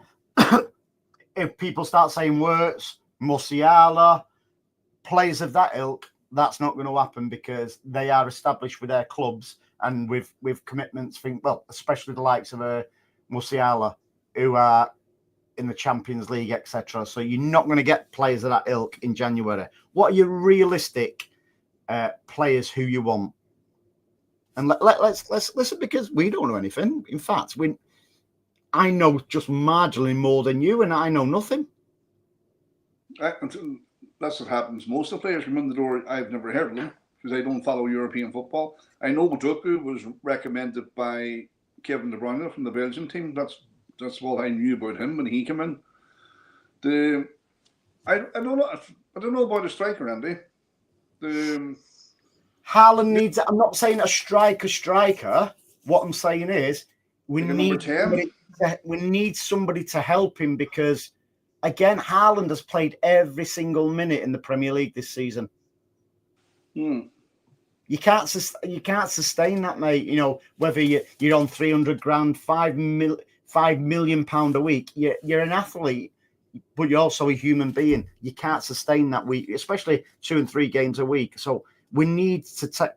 if people start saying Wirtz, Musiala, players of that ilk, that's not going to happen because they are established with their clubs and with commitments. Especially the likes of Musiala, who are in the Champions League, etc. So you're not going to get players of that ilk in January. What are your realistic players who you want? And let's listen, because we don't know anything. In fact, I know just marginally more than you, and I know nothing. That's what happens. Most of the players come in the door, I've never heard of them because I don't follow European football. I know Doku was recommended by Kevin De Bruyne from the Belgian team. That's what I knew about him when he came in. I don't know about a striker, Andy. Haaland needs. I'm not saying a striker. What I'm saying is we need somebody to help him because, again, Haaland has played every single minute in the Premier League this season. You can't sustain that, mate. You know, whether you're on 300 grand, £5 million a week, you're an athlete, but you're also a human being. You can't sustain that week, especially 2 and 3 games a week. So we need to take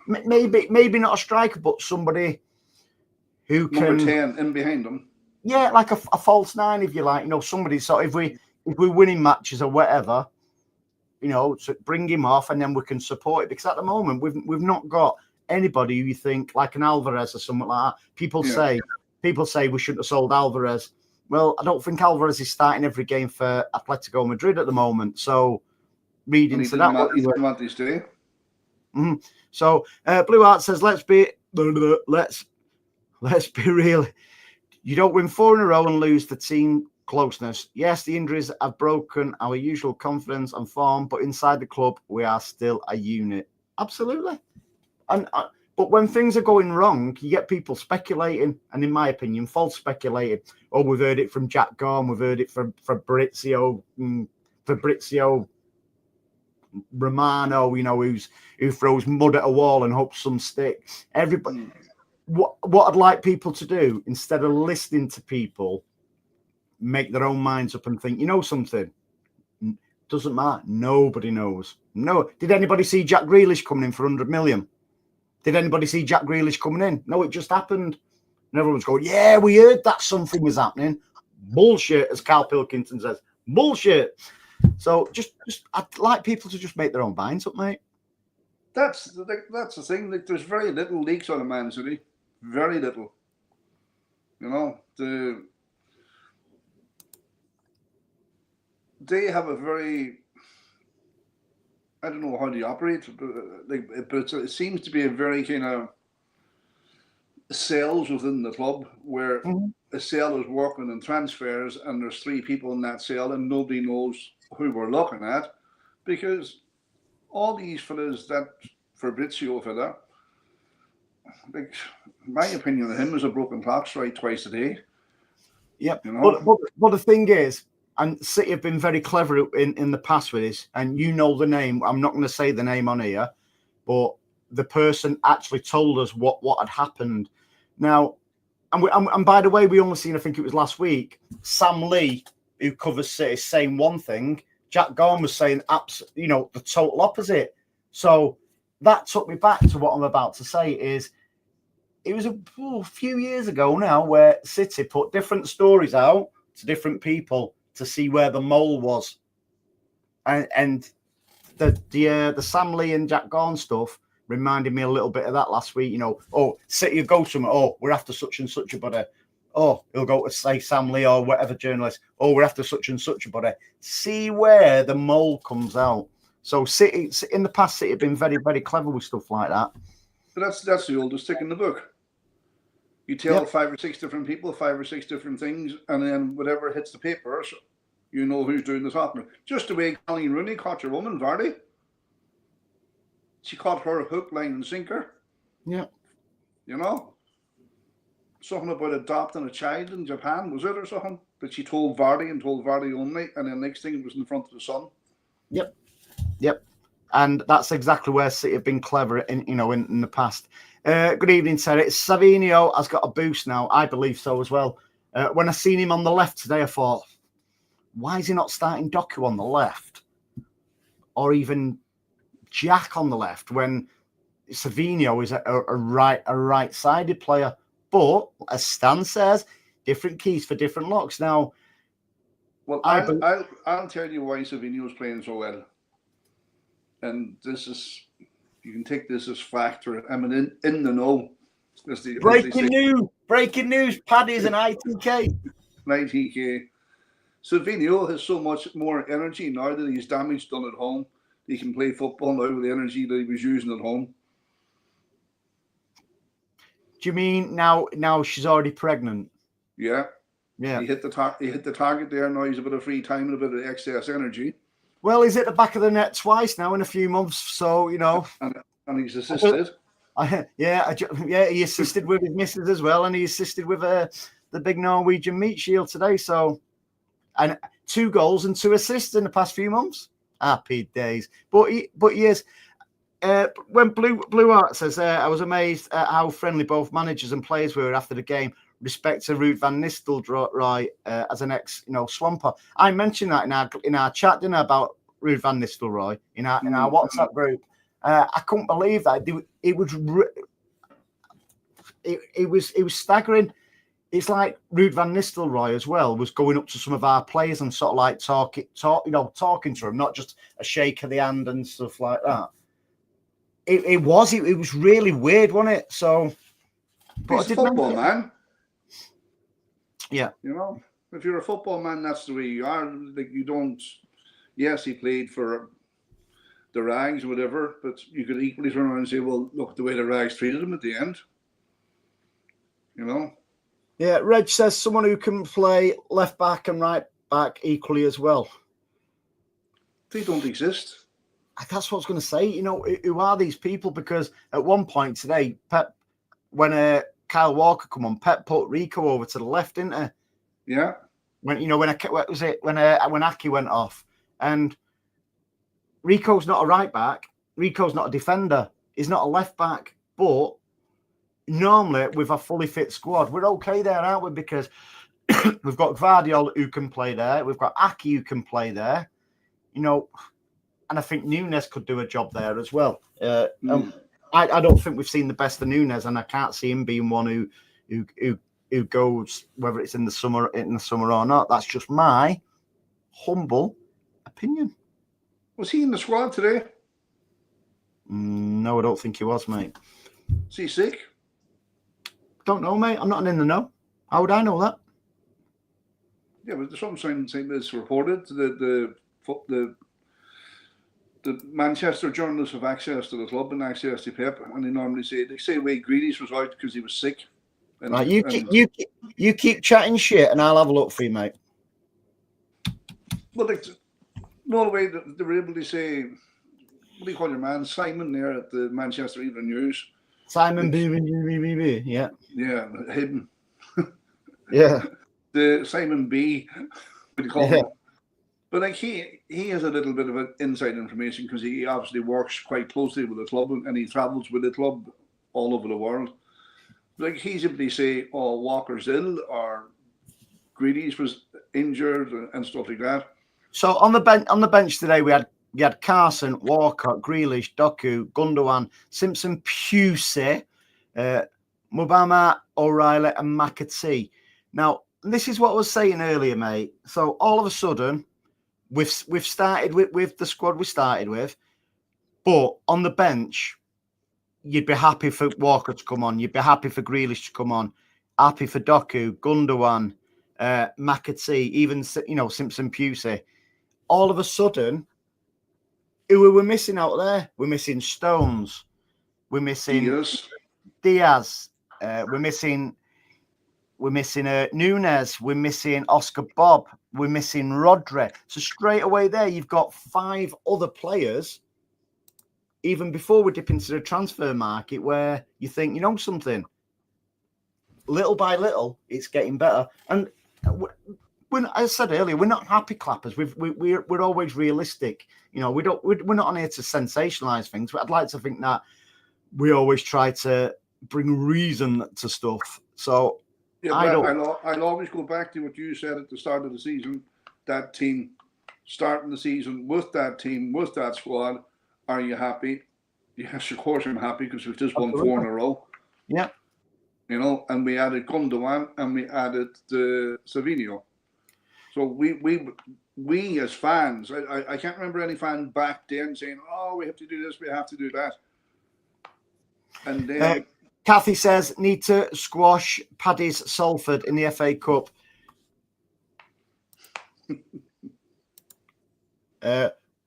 maybe not a striker, but somebody who can number 10 in behind them. Yeah, like a false 9, if you like. You know, somebody. So if we if we're winning matches or whatever, so bring him off and then we can support it. Because at the moment, we've not got anybody who you think like an Alvarez or something like that. People say we shouldn't have sold Alvarez. Well, I don't think Alvarez is starting every game for Atletico Madrid at the moment. So read into that. So Blue Art says, let's be real. You don't win 4 in a row and lose the team closeness. Yes, the injuries have broken our usual confidence and form, but inside the club, we are still a unit. Absolutely. But when things are going wrong, you get people speculating, and in my opinion, false speculating. Oh, we've heard it from Jack Gorm, we've heard it from Fabrizio Romano, who throws mud at a wall and hopes some stick. Everybody, what I'd like people to do, instead of listening to people, make their own minds up and think, something? Doesn't matter. Nobody knows. No. Did anybody see Jack Grealish coming in for 100 million? Did anybody see Jack Grealish coming in? No, it just happened. And everyone's going, yeah, we heard that something was happening. Bullshit, as Carl Pilkington says. Bullshit. So just I'd like people to just make their own minds up, mate. That's the thing. Like, there's very little leaks on a Man City. Very little. They have a very, I don't know how they operate, but it seems to be a very kind of sales within the club where a sale is working in transfers and there's 3 people in that sale and nobody knows who we're looking at, because all these fellas, that Fabrizio fella, like, my opinion of him is a broken clock strike twice a day. Yep. But the thing is, and City have been very clever in the past with this, and the name. I'm not going to say the name on here, but the person actually told us what had happened. Now, and by the way, we only seen, I think it was last week, Sam Lee, who covers City, saying one thing. Jack Gorm was saying the total opposite. So that took me back to what I'm about to say. Is it was a few years ago now where City put different stories out to different people to see where the mole was, and the Sam Lee and Jack Gorn stuff reminded me a little bit of that last week. City will go somewhere. Oh, we're after such and such a body. Oh, he'll go to say Sam Lee or whatever journalist. Oh, we're after such and such a body. See where the mole comes out. So City in the past, City have been very, very clever with stuff like that. But that's the oldest stick in the book. You tell 5 or 6 different people 5 or 6 different things, and then whatever hits the papers, you know who's doing the talking. Just the way Colleen Rooney caught your woman, Vardy. She caught her hook, line, and sinker. Yeah. Something about adopting a child in Japan, was it, or something? That she told Vardy and told Vardy only, and then next thing it was in front of the sun. Yep. And that's exactly where City have been clever in the past. Good evening, Terry. Savio has got a boost now. I believe so as well. When I seen him on the left today, I thought, why is he not starting Doku on the left? Or even Jack on the left when Savio is a right-sided player. But as Stan says, different keys for different locks. Now, well, I'll tell you why Savino's playing so well. And this is, you can take this as fact, or I mean, in the know. Breaking news, Paddy's an ITK. ITK. Savio has so much more energy now that he's damage done at home. He can play football now with the energy that he was using at home. Do you mean now she's already pregnant? Yeah. He hit the target there. Now he's a bit of free time and a bit of excess energy. Well, he's at the back of the net twice now in a few months, so And he's assisted. He assisted with his missus as well, and he assisted with the big Norwegian meat shield today. So, and 2 goals and 2 assists in the past few months. Happy days. But he is. When Blue Art says, I was amazed at how friendly both managers and players were after the game. Respect to Ruud van Nistelrooy as an ex-Swamper. I mentioned that in our chat, didn't I, about Ruud van Nistelrooy in our WhatsApp group. I couldn't believe that. It was staggering. it's like Ruud van Nistelrooy as well was going up to some of our players and sort of like talking to them, not just a shake of the hand and stuff like that. It was really weird, wasn't it? So, but he's a football man. Yeah, if you're a football man, that's the way you are. Like, you don't. Yes, he played for the Rags or whatever, but you could equally turn around and say, well, look, the way the Rags treated him at the end. Yeah, Reg says someone who can play left back and right back equally as well. They don't exist. That's what I was going to say. Who are these people? Because at one point today, Pep, when Kyle Walker come on, Pep put Rico over to the when Aki went off, and Rico's not a right back. Rico's not a defender. He's not a left back. But normally, with a fully fit squad, we're okay there, aren't we? Because we've got Gvardiol who can play there. We've got Aki who can play there. And I think Nunes could do a job there as well. I don't think we've seen the best of Nunes, and I can't see him being one who goes, whether it's in the summer or not. That's just my humble opinion. Was he in the squad today? No, I don't think he was, mate. Is he sick? Don't know, mate. I'm not in the know. How would I know that? Yeah, but there's something saying it's reported that the Manchester journalists have access to the club and access to Pep, and they normally say Wade Grealish was out because he was sick. And, right, you keep chatting shit, and I'll have a look for you, mate. Well, no way they were able to say, what do you call your man, Simon there at the Manchester Evening News. Simon B. Yeah. Yeah, hidden. Yeah. The Simon B. What do you call him? But he has a little bit of inside information because he obviously works quite closely with the club and he travels with the club all over the world. He's able to say, "Oh, Walker's ill," or Grealish was injured and stuff like that. So on the bench today, we had Carson, Walker, Grealish, Doku, Gundogan, Simpson, Pusey, Mubama, O'Reilly, and McAtee. Now, this is what I was saying earlier, mate. So all of a sudden, we've started with the squad we started with, but on the bench, you'd be happy for Walker to come on. You'd be happy for Grealish to come on. Happy for Doku, Gundogan, McAtee, even Simpson, Pusey. All of a sudden, who are we missing out there? We're missing Stones. We're missing Diaz. We're missing Nunes. We're missing Oscar Bob. We're missing Rodri. So straight away there, you've got 5 other players, even before we dip into the transfer market, where you think, something, little by little, it's getting better. And when I said earlier, we're not happy clappers. We're always realistic. We're not on here to sensationalize things. But I'd like to think that we always try to bring reason to stuff. So yeah, I'll always go back to what you said at the start of the season. That team starting the season with that team, with that squad. Are you happy? Yes, of course I'm happy because we've just won 4 in a row. Yeah. And we added Gundogan and we added Savio. So we as fans, I can't remember any fan back then saying, "Oh, we have to do this, we have to do that." And then Kathy says, need to squash Paddy's Salford in the FA Cup.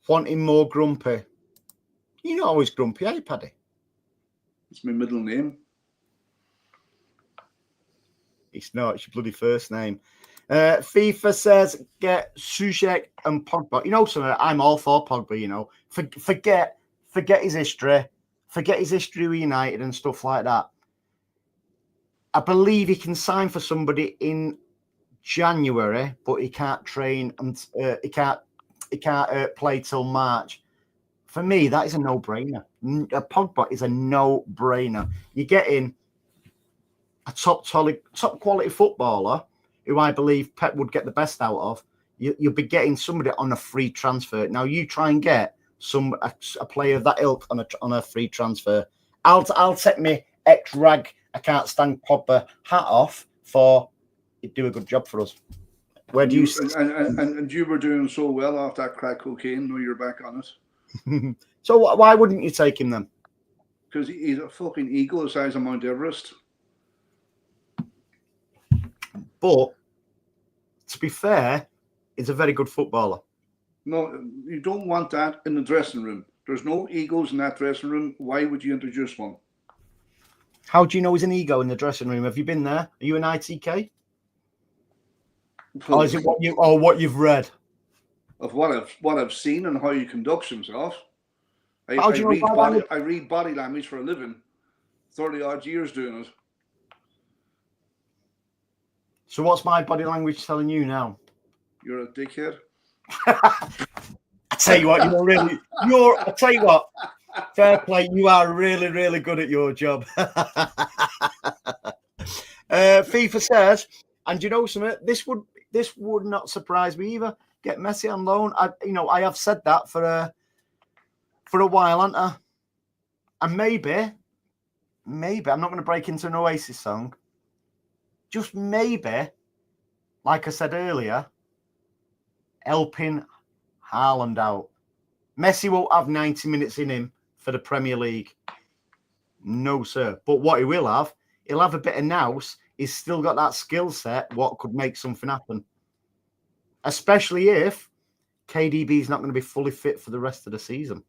Wanting more grumpy. You're not always grumpy, are you, Paddy? It's my middle name. It's not. It's your bloody first name. FIFA says, get Souček and Pogba. Something, I'm all for Pogba, Forget his history. Forget his history with United and stuff like that. I believe he can sign for somebody in January, but he can't train and he can't play till March. For me, that is a no-brainer. Pogba is a no-brainer. You're getting a top quality footballer who I believe Pep would get the best out of. You'll be getting somebody on a free transfer. Now you try and get a player of that ilk on a free transfer. I'll take me ex-rag, I can't stand Pogba hat off for he'd do a good job for us. Where do you? And you were doing so well off that crack cocaine. Now you're back on it. So why wouldn't you take him then? Because he's a fucking eagle the size of Mount Everest. But to be fair, he's a very good footballer. No, you don't want that in the dressing room. There's no egos in that dressing room. Why would you introduce one? How do you know he's an ego in the dressing room? Have you been there? Are you an ITK? Or is it what you've read? Of what I've seen and how he conducts himself. How do you know I read body language for a living. 30 odd years doing it. So what's my body language telling you now? You're a dickhead. I tell you what, I tell you what, fair play, you are really, really good at your job. FIFA says, and you know something, this would not surprise me either. Get Messi on loan. I have said that for a while, haven't I? And maybe I'm not going to break into an Oasis song. Just maybe, like I said earlier, helping Haaland out. Messi won't have 90 minutes in him for the Premier League. No, sir. But what he'll have a bit of nous. He's still got that skill set, what could make something happen. Especially if KDB's not going to be fully fit for the rest of the season.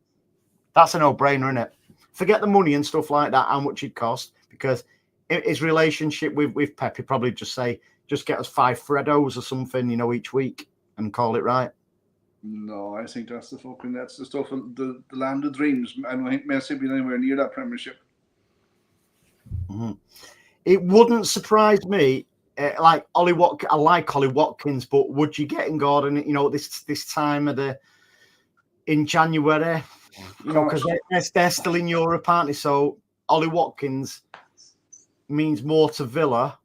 That's a no-brainer, isn't it? Forget the money and stuff like that, how much it costs, because his relationship with Pep, he'd probably just say, just get us 5 Freddos or something, each week and call it right. No, I think that's the stuff of the land of dreams. I don't think Messi will be anywhere near that Premiership. Mm-hmm. It wouldn't surprise me, like Ollie Watkins. I like Ollie Watkins, but would you get in Gordon? This time in January, because they're still in Europe, aren't they? So Ollie Watkins means more to Villa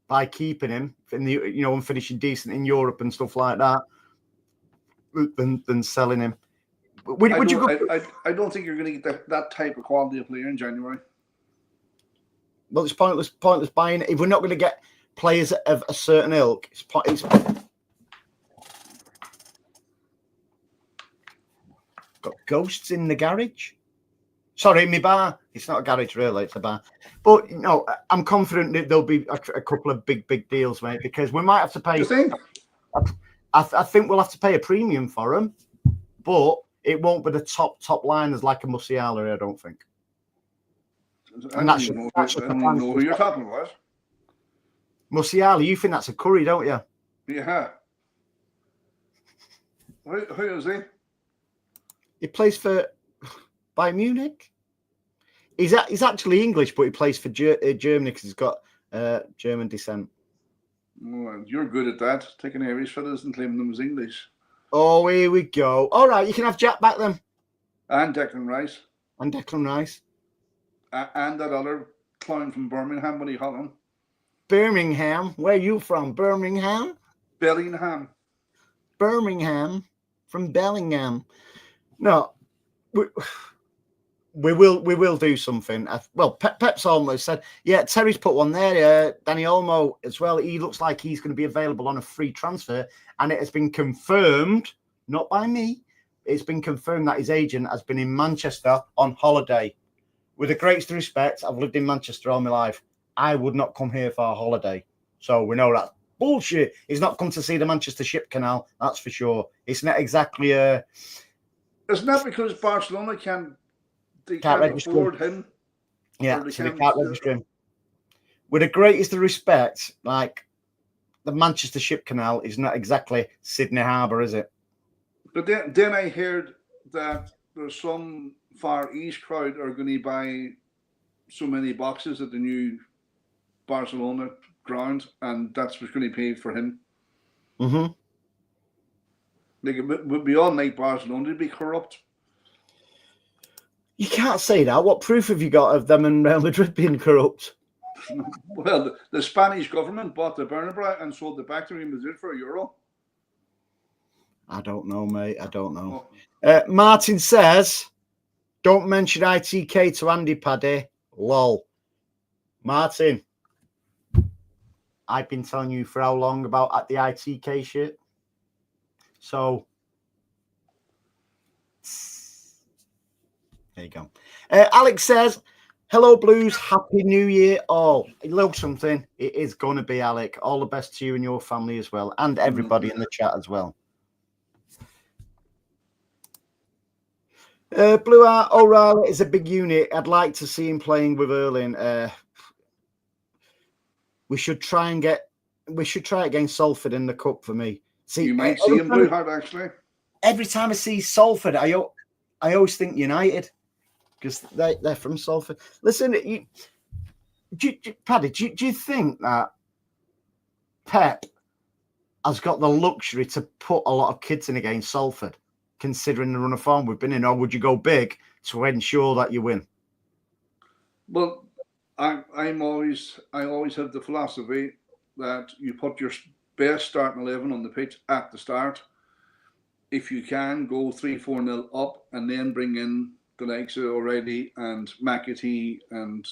by keeping him in the and finishing decent in Europe and stuff like that than selling him. I don't think you're going to get that type of quality of player in January. Well, it's pointless buying it. If we're not going to get players of a certain ilk, it's got ghosts in the garage. Sorry, my bar. It's not a garage, really. It's a bar. But, I'm confident that there'll be a couple of big deals, mate, because we might have to pay. You think? I think we'll have to pay a premium for them, but it won't be the top liners like a Musiala, I don't think. I don't know who you're talking about. Musiala, you think that's a curry, don't you? Yeah. Who is he? He plays for Bayern Munich. He's actually English, but he plays for Germany because he's got German descent. Well, you're good at that, taking Irish fellas and claiming them as English. Oh, here we go. All right, you can have Jack back then. And Declan Rice. And that other clown from Birmingham, when he had him. Birmingham? Where are you from? Birmingham? Bellingham. Birmingham. From Bellingham. No, we will do something. Well, Pep's almost said, yeah, Terry's put one there. Danny Olmo as well. He looks like he's going to be available on a free transfer. And it has been confirmed, not by me, it's been confirmed that his agent has been in Manchester on holiday. With the greatest respect, I've lived in Manchester all my life. I would not come here for a holiday. So we know that's bullshit. He's not come to see the Manchester Ship Canal, that's for sure. It's not exactly a... Isn't that because Barcelona can't afford him? Yeah, so they can't register him. With the greatest of respect, like, the Manchester Ship Canal is not exactly Sydney Harbour, is it? But then I heard that there's some Far East crowd are going to buy so many boxes at the new Barcelona ground, and that's what's going to pay for him. Mm-hmm. Like, it would be all like Barcelona to be corrupt. You can't say that. What proof have you got of them and Real Madrid being corrupt? Well, the Spanish government bought the Bernabeu and sold it back to Real Madrid for €1. I don't know, mate. I don't know. Martin says, don't mention ITK to Andy Paddy. Lol. Martin, I've been telling you for how long about at the ITK shit. So there you go. Alex says, hello, Blues. Happy New Year, all. Look, something. It is going to be, Alec. All the best to you and your family as well, and everybody in the chat as well. Blue Art O'Reilly is a big unit. I'd like to see him playing with Erling. We should try it against Salford in the cup for me. See, you might see him, Blue Heart, actually. Every time I see Salford, I always think United because they're from Salford. Listen, Paddy, do you think that Pep has got the luxury to put a lot of kids in against Salford, considering the run of form we've been in, or would you go big to ensure that you win? Well, I always have the philosophy that you put your best starting 11 on the pitch at the start. If you can, go 3-4-0 up and then bring in the likes of O'Reilly and McAtee and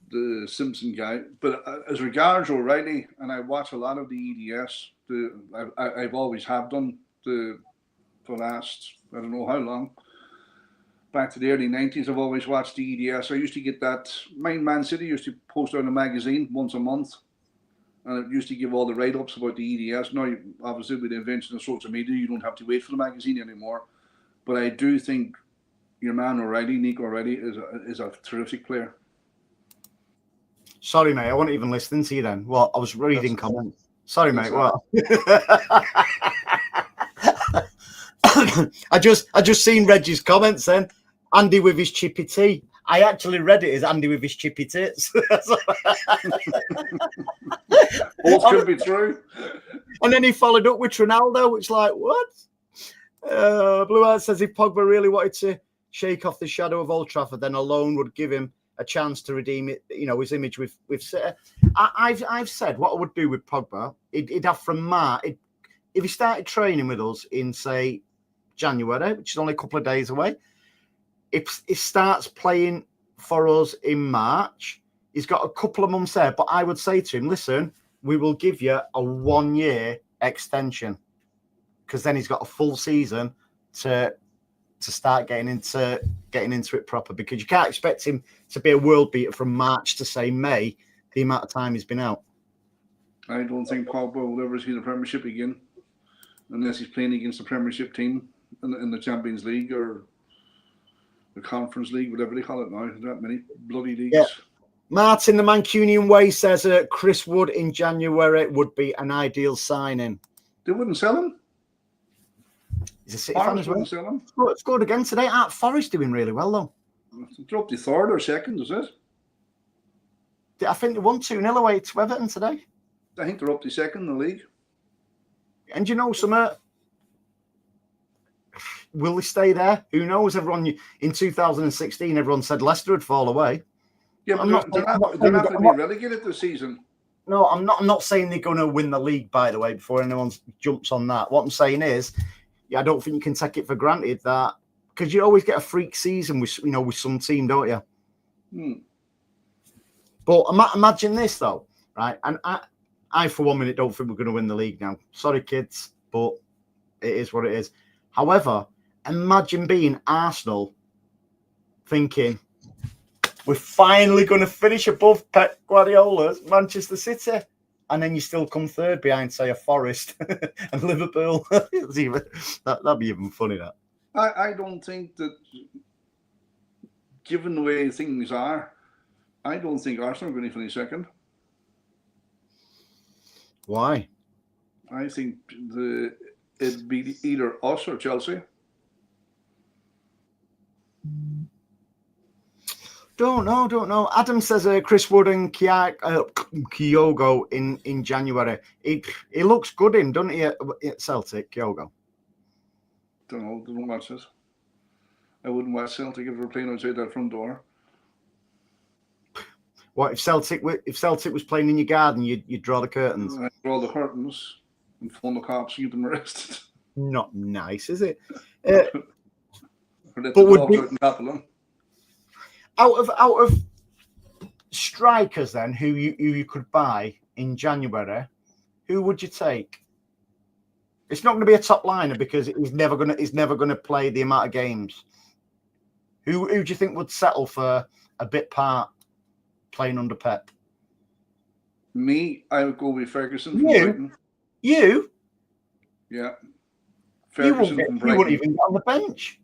the Simpson guy. But as regards O'Reilly, and I watch a lot of the EDS, I've always have done for the last, I don't know how long, back to the early 90s, I've always watched the EDS. I used to get that, Man City used to post out a magazine once a month, and it used to give all the write-ups about the EDS. Now, obviously, with the invention of social media, you don't have to wait for the magazine anymore. But I do think your man O'Reilly, Nick O'Reilly, is a terrific player. Sorry, mate, I wasn't even listening to you then. Well, I was reading comments. Sorry, mate, what? I just seen Reggie's comments then. Andy with his chippy tea. I actually read it as Andy with his chippy tits. Both could be true. And then he followed up with Ronaldo, which like, what? Blue Art says if Pogba really wanted to shake off the shadow of Old Trafford, then a loan would give him a chance to redeem it, his image with City. I've said what I would do with Pogba. He'd have from March. If he started training with us in, say, January, which is only a couple of days away, if he starts playing for us in March, he's got a couple of months there. But I would say to him, listen, we will give you a 1-year extension, because then he's got a full season to start getting into it proper, because you can't expect him to be a world beater from March to, say, May, the amount of time he's been out. I don't think Pogba will ever see the Premiership again unless he's playing against the Premiership team in the Champions League or the Conference League, whatever they call it now. There's that many bloody leagues. Yeah. Martin, the Mancunian way, says Chris Wood in January would be an ideal signing. They wouldn't sell him. He's a City fan as well. Sell him. Scored again today. Art Forest doing really well, though. Dropped the third or second, is it? I think they won 2-0 away to Everton today. I think they're up to second in the league. And you know, will they stay there? Who knows? Everyone in 2016, everyone said Leicester would fall away. Yeah, but they're not going to be relegated this season. No, I'm not saying they're going to win the league, by the way, before anyone jumps on that. What I'm saying is, I don't think you can take it for granted that, because you always get a freak season with some team, don't you? But imagine this though, right? And I for 1 minute don't think we're going to win the league now. Sorry, kids, but it is what it is. However, imagine being Arsenal, thinking we're finally going to finish above Pep Guardiola's Manchester City, and then you still come third behind, say, a Forest and Liverpool. That'd be even funny. That I don't think that, given the way things are, I don't think Arsenal are going to finish second. Why? I think it'd be either us or Chelsea. Don't know. Adam says Chris Wood and Kyogo in January. He looks good doesn't he, at Celtic, Kyogo? Don't watch this. I wouldn't watch Celtic if they were playing outside that front door. What if Celtic was playing in your garden? You'd draw the curtains. I'd draw the curtains and phone the cops and get them arrested. Not nice, is it? But would be out of strikers then who you could buy in January, who would you take? It's not going to be a top liner because he's never going to play the amount of games. Who do you think would settle for a bit part playing under Pep? Me, I would go with Ferguson from Brighton. You? Yeah. Ferguson from Brighton. You wouldn't even get on the bench.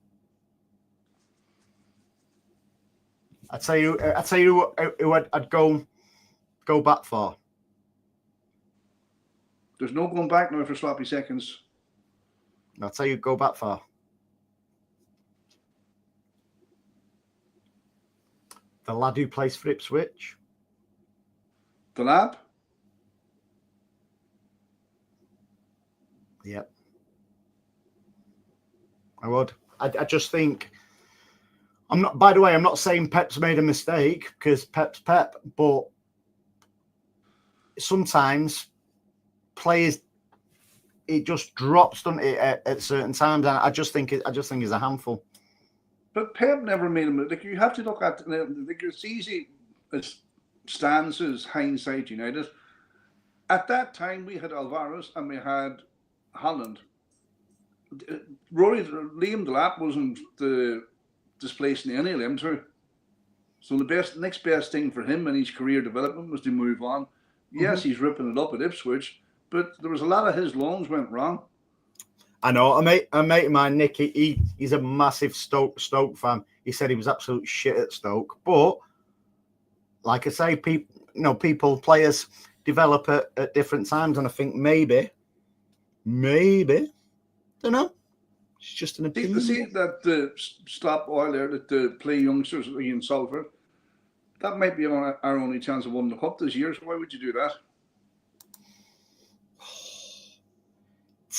I'd tell you who I'd go back for. There's no going back now for sloppy seconds. I'll tell you who go back for. The lad who plays for Ipswich. The lad? Yep. I would. I just think I'm not saying Pep's made a mistake because Pep's Pep, but sometimes players it just drops, doesn't it, at certain times, and I just think it's a handful. But Pep never made him. Like, you have to look at, like, it's easy as stands as hindsight United. At that time, we had Alvarez and we had Haaland. Liam Delap wasn't displacing any of them too. So the next best thing for him in his career development was to move on. Yes, he's ripping it up at Ipswich, but there was a lot of his loans went wrong. I know. A mate of mine, Nick, he's a massive Stoke fan. He said he was absolute shit at Stoke. But like I say, players develop at different times, and I think maybe, don't know. It's just an opinion. See that stop oil there that play youngsters in Salford. That might be our only chance of winning the cup this year. So why would you do that?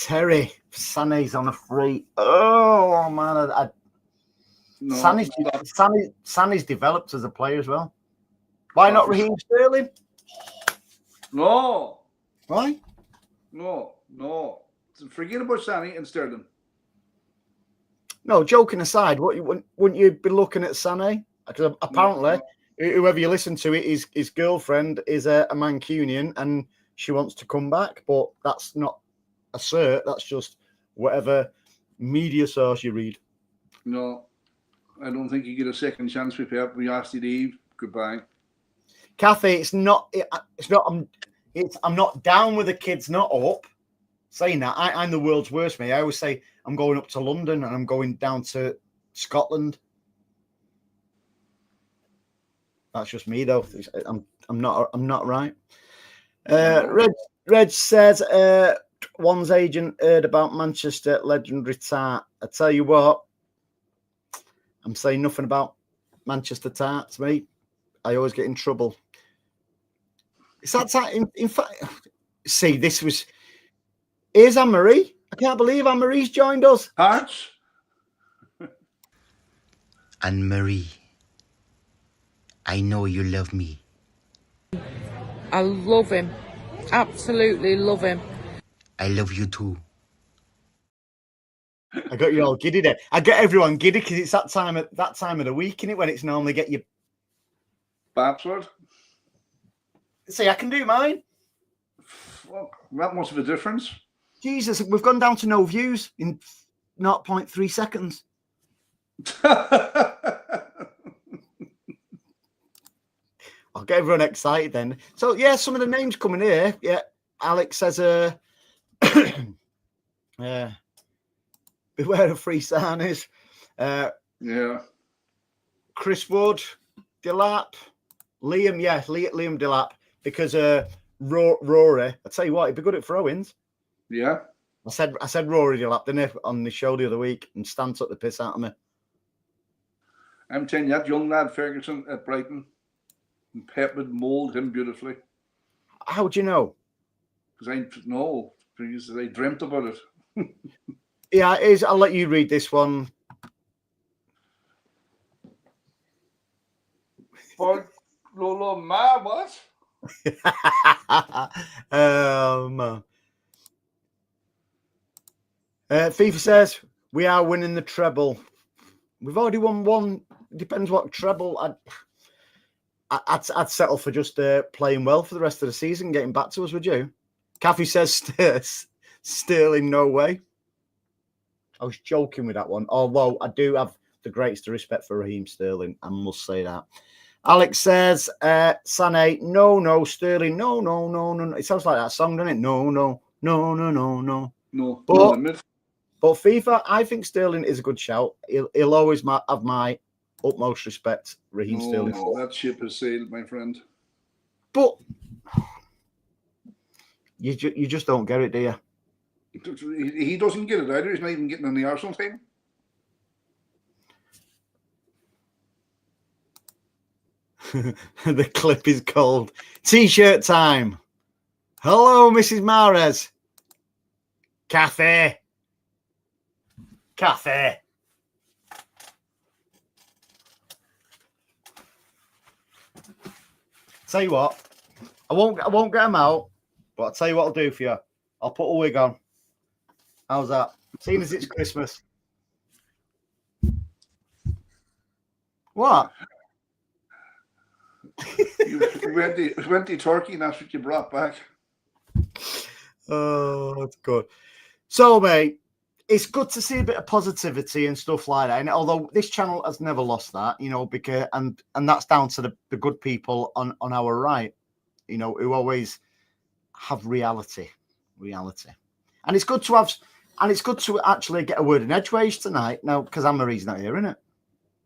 Terry Sané's on a free. Oh man, Sané's developed as a player as well. Why not Raheem Sterling? No. Why? No. Forget about Sané and Sterling. No, joking aside, wouldn't you be looking at Sané? Because apparently, whoever you listen to, his girlfriend is a Mancunian and she wants to come back, but that's not a cert. That's just whatever media source you read. No, I don't think you get a second chance with Pep. We asked you to leave. Goodbye. Kathy, I'm not down with the kids, not up. Saying that, I'm the world's worst, mate. I always say I'm going up to London and I'm going down to Scotland. That's just me, though. I'm not right. Reg says one's agent heard about Manchester legendary tart. I tell you what, I'm saying nothing about Manchester tarts, mate. I always get in trouble. It's that time. In fact, see, this was. Here's Anne-Marie. I can't believe Anne-Marie's joined us. Hearts? Anne-Marie, I know you love me. I love him. Absolutely love him. I love you too. I got you all giddy there. I get everyone giddy because it's that time of the week, isn't it, when it's normally get you. Bachelor? See, I can do mine. Well, that must have a difference. Jesus, we've gone down to no views in 0.3 seconds. I'll get everyone excited then. So, yeah, some of the names coming here. Yeah, Alex says, beware of free signers. Yeah. Chris Wood, Delap, Liam, Liam Delap, because Rory, I tell you what, he'd be good at throw-ins. Yeah. I said Rory Delap, didn't I, on the show the other week, and Stan took the piss out of me. I'm telling you, that young lad Ferguson at Brighton, and Pep would mould him beautifully. How do you know? Because I dreamt about it. Yeah, it is. I'll let you read this one. But Lola, ma, what? FIFA says we are winning the treble. We've already won one. Depends what treble. I'd settle for just playing well for the rest of the season, getting back to us. Would you? Kathy says Sterling, no way. I was joking with that one, although I do have the greatest respect for Raheem Sterling. I must say that. Alex says, Sané, no, Sterling, no. It sounds like that song, doesn't it? No. No But limit. FIFA, I think Sterling is a good shout. He'll always have my utmost respect, Raheem Sterling. No, that ship has sailed, my friend. But you just don't get it, do you? He doesn't get it either. He's not even getting in the Arsenal team. The clip is called T-shirt time. Hello, Mrs. Mahrez. Cafe. Tell you what, I won't get them out, but I'll tell you what I'll do for you. I'll put a wig on. How's that? Seeing as it's Christmas. What? You went to Turkey and that's what you brought back. Oh, that's good. So, mate, it's good to see a bit of positivity and stuff like that. And although this channel has never lost that, because and that's down to the good people on our right, who always have reality. And it's good to actually get a word in edgeways tonight now, because Anne-Marie's not here, isn't it?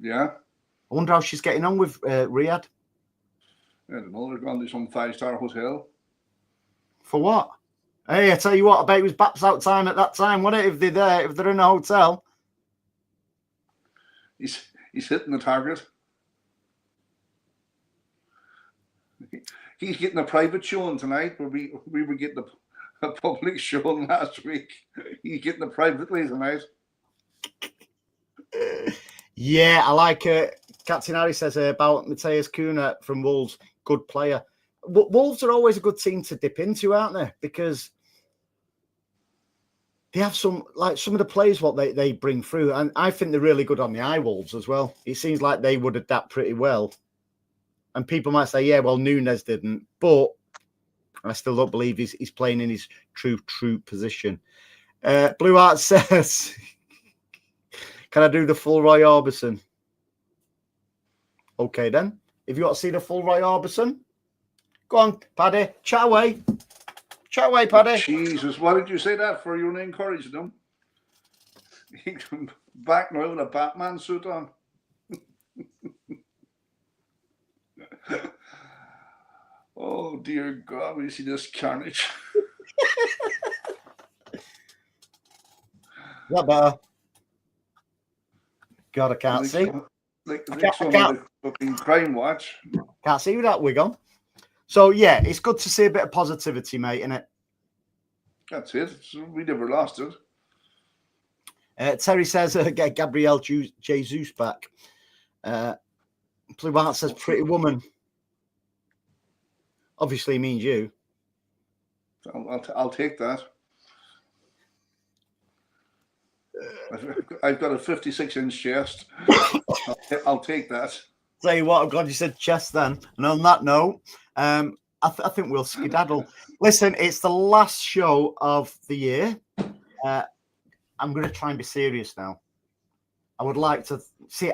Yeah. I wonder how she's getting on with Riyadh. I don't know. They're going to some 5-star hotel. For what? Hey, I tell you what, I bet it was Baps out time at that time, wasn't it? If they're in a hotel. He's hitting the target. He's getting a private showing tonight, where we were getting a public showing last week. He's getting a privately tonight. Yeah, I like it. Captain Harry says about Mateus Cunha from Wolves, good player. Wolves are always a good team to dip into, aren't they? Because they have some of the players what they bring through, and I think they're really good on the eye, Wolves as well. It seems like they would adapt pretty well. And people might say, yeah, well, Nunes didn't, but I still don't believe he's playing in his true position. Blue Art says, can I do the full Roy Orbison? Okay, then. If you want to see the full Roy Orbison, go on, Paddy. Chat away, Paddy. Jesus, why did you say that for? You want to encourage them? He come back now with a Batman suit on. Oh, dear God, we see this carnage. Is that better? God, I can't see. Like I some can't. of the fucking Crime Watch. Can't see with that wig on. So, yeah, it's good to see a bit of positivity, mate, innit? That's it. So we never lost it. Terry says, get Gabriel Jesus back. Blue Heart says, pretty woman. Obviously means you. I'll take that. I've got a 56-inch chest. I'll take that. Tell you what, I'm glad you said chest then. And on that note, I think we'll skedaddle. Listen, it's the last show of the year. I'm going to try and be serious now. I would like to see,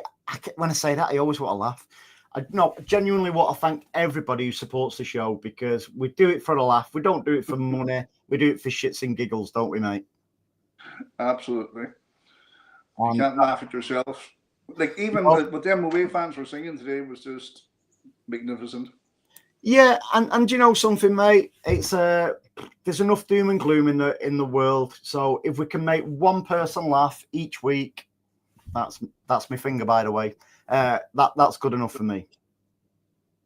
when I say that, I always want to laugh. I genuinely want to thank everybody who supports the show, because we do it for a laugh. We don't do it for money. We do it for shits and giggles, don't we, mate? Absolutely. You can't laugh at yourself. Like, even what them away fans were singing today was just magnificent. Yeah, and you know something, mate? It's there's enough doom and gloom in the world. So if we can make one person laugh each week, that's my finger, by the way. That's good enough for me.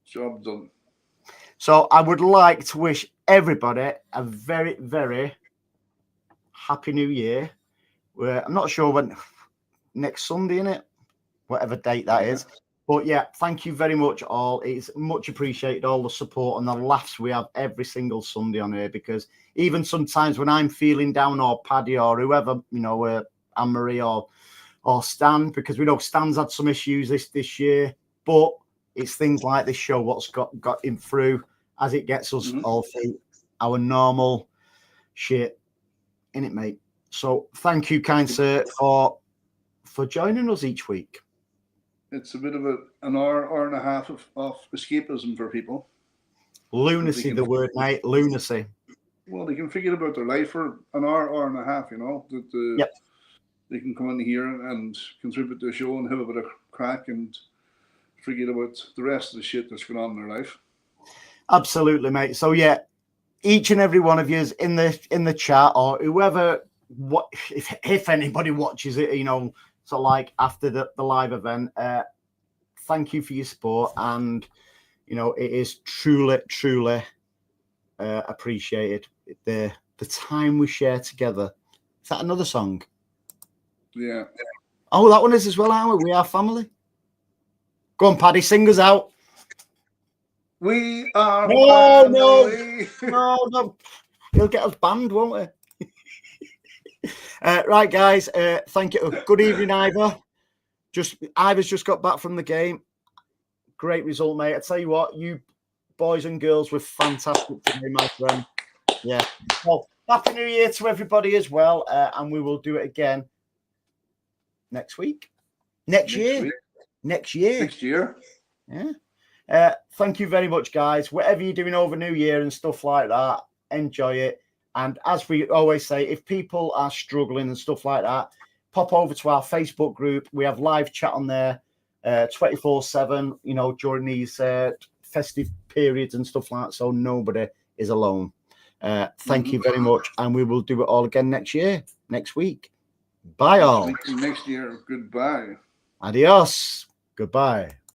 Job done. So I would like to wish everybody a very, very happy New Year. I'm not sure when next Sunday, innit? Whatever date that is. But yeah, thank you very much all. It's much appreciated, all the support and the laughs we have every single Sunday on here, because even sometimes when I'm feeling down, or Paddy or whoever, Anne-Marie or Stan, because we know Stan's had some issues this year, but it's things like this show what's got him through as it gets us all through our normal shit, innit, mate? So thank you, kind sir, for joining us each week. It's a bit of an hour and a half of escapism for people. Lunacy, the word, mate. Lunacy. Well, they can forget about their life for an hour and a half, you know. That they can come in here and contribute to the show and have a bit of crack and forget about the rest of the shit that's going on in their life. Absolutely, mate. So yeah, each and every one of you is in the chat, or whoever, if anybody watches it, you know, so like after the live event, thank you for your support, and you know, it is truly appreciated. The time we share together. Is that another song? Yeah. Oh, that one is as well, aren't we? We are family. Go on, Paddy, sing us out. We are family. No. He'll get us banned, won't he? Right, guys. Thank you. Good evening, Ivor. Ivor's just got back from the game. Great result, mate. I tell you what, you boys and girls were fantastic for me, my friend. Yeah. Well, happy New Year to everybody as well, and we will do it again next week. Next year. Yeah. Thank you very much, guys. Whatever you're doing over New Year and stuff like that, enjoy it. And as we always say, if people are struggling and stuff like that, pop over to our Facebook group. We have live chat on there 24/7, you know, during these festive periods and stuff like that. So nobody is alone. Thank you very much. And we will do it all again next week. Bye all. Next year. Goodbye. Adios. Goodbye.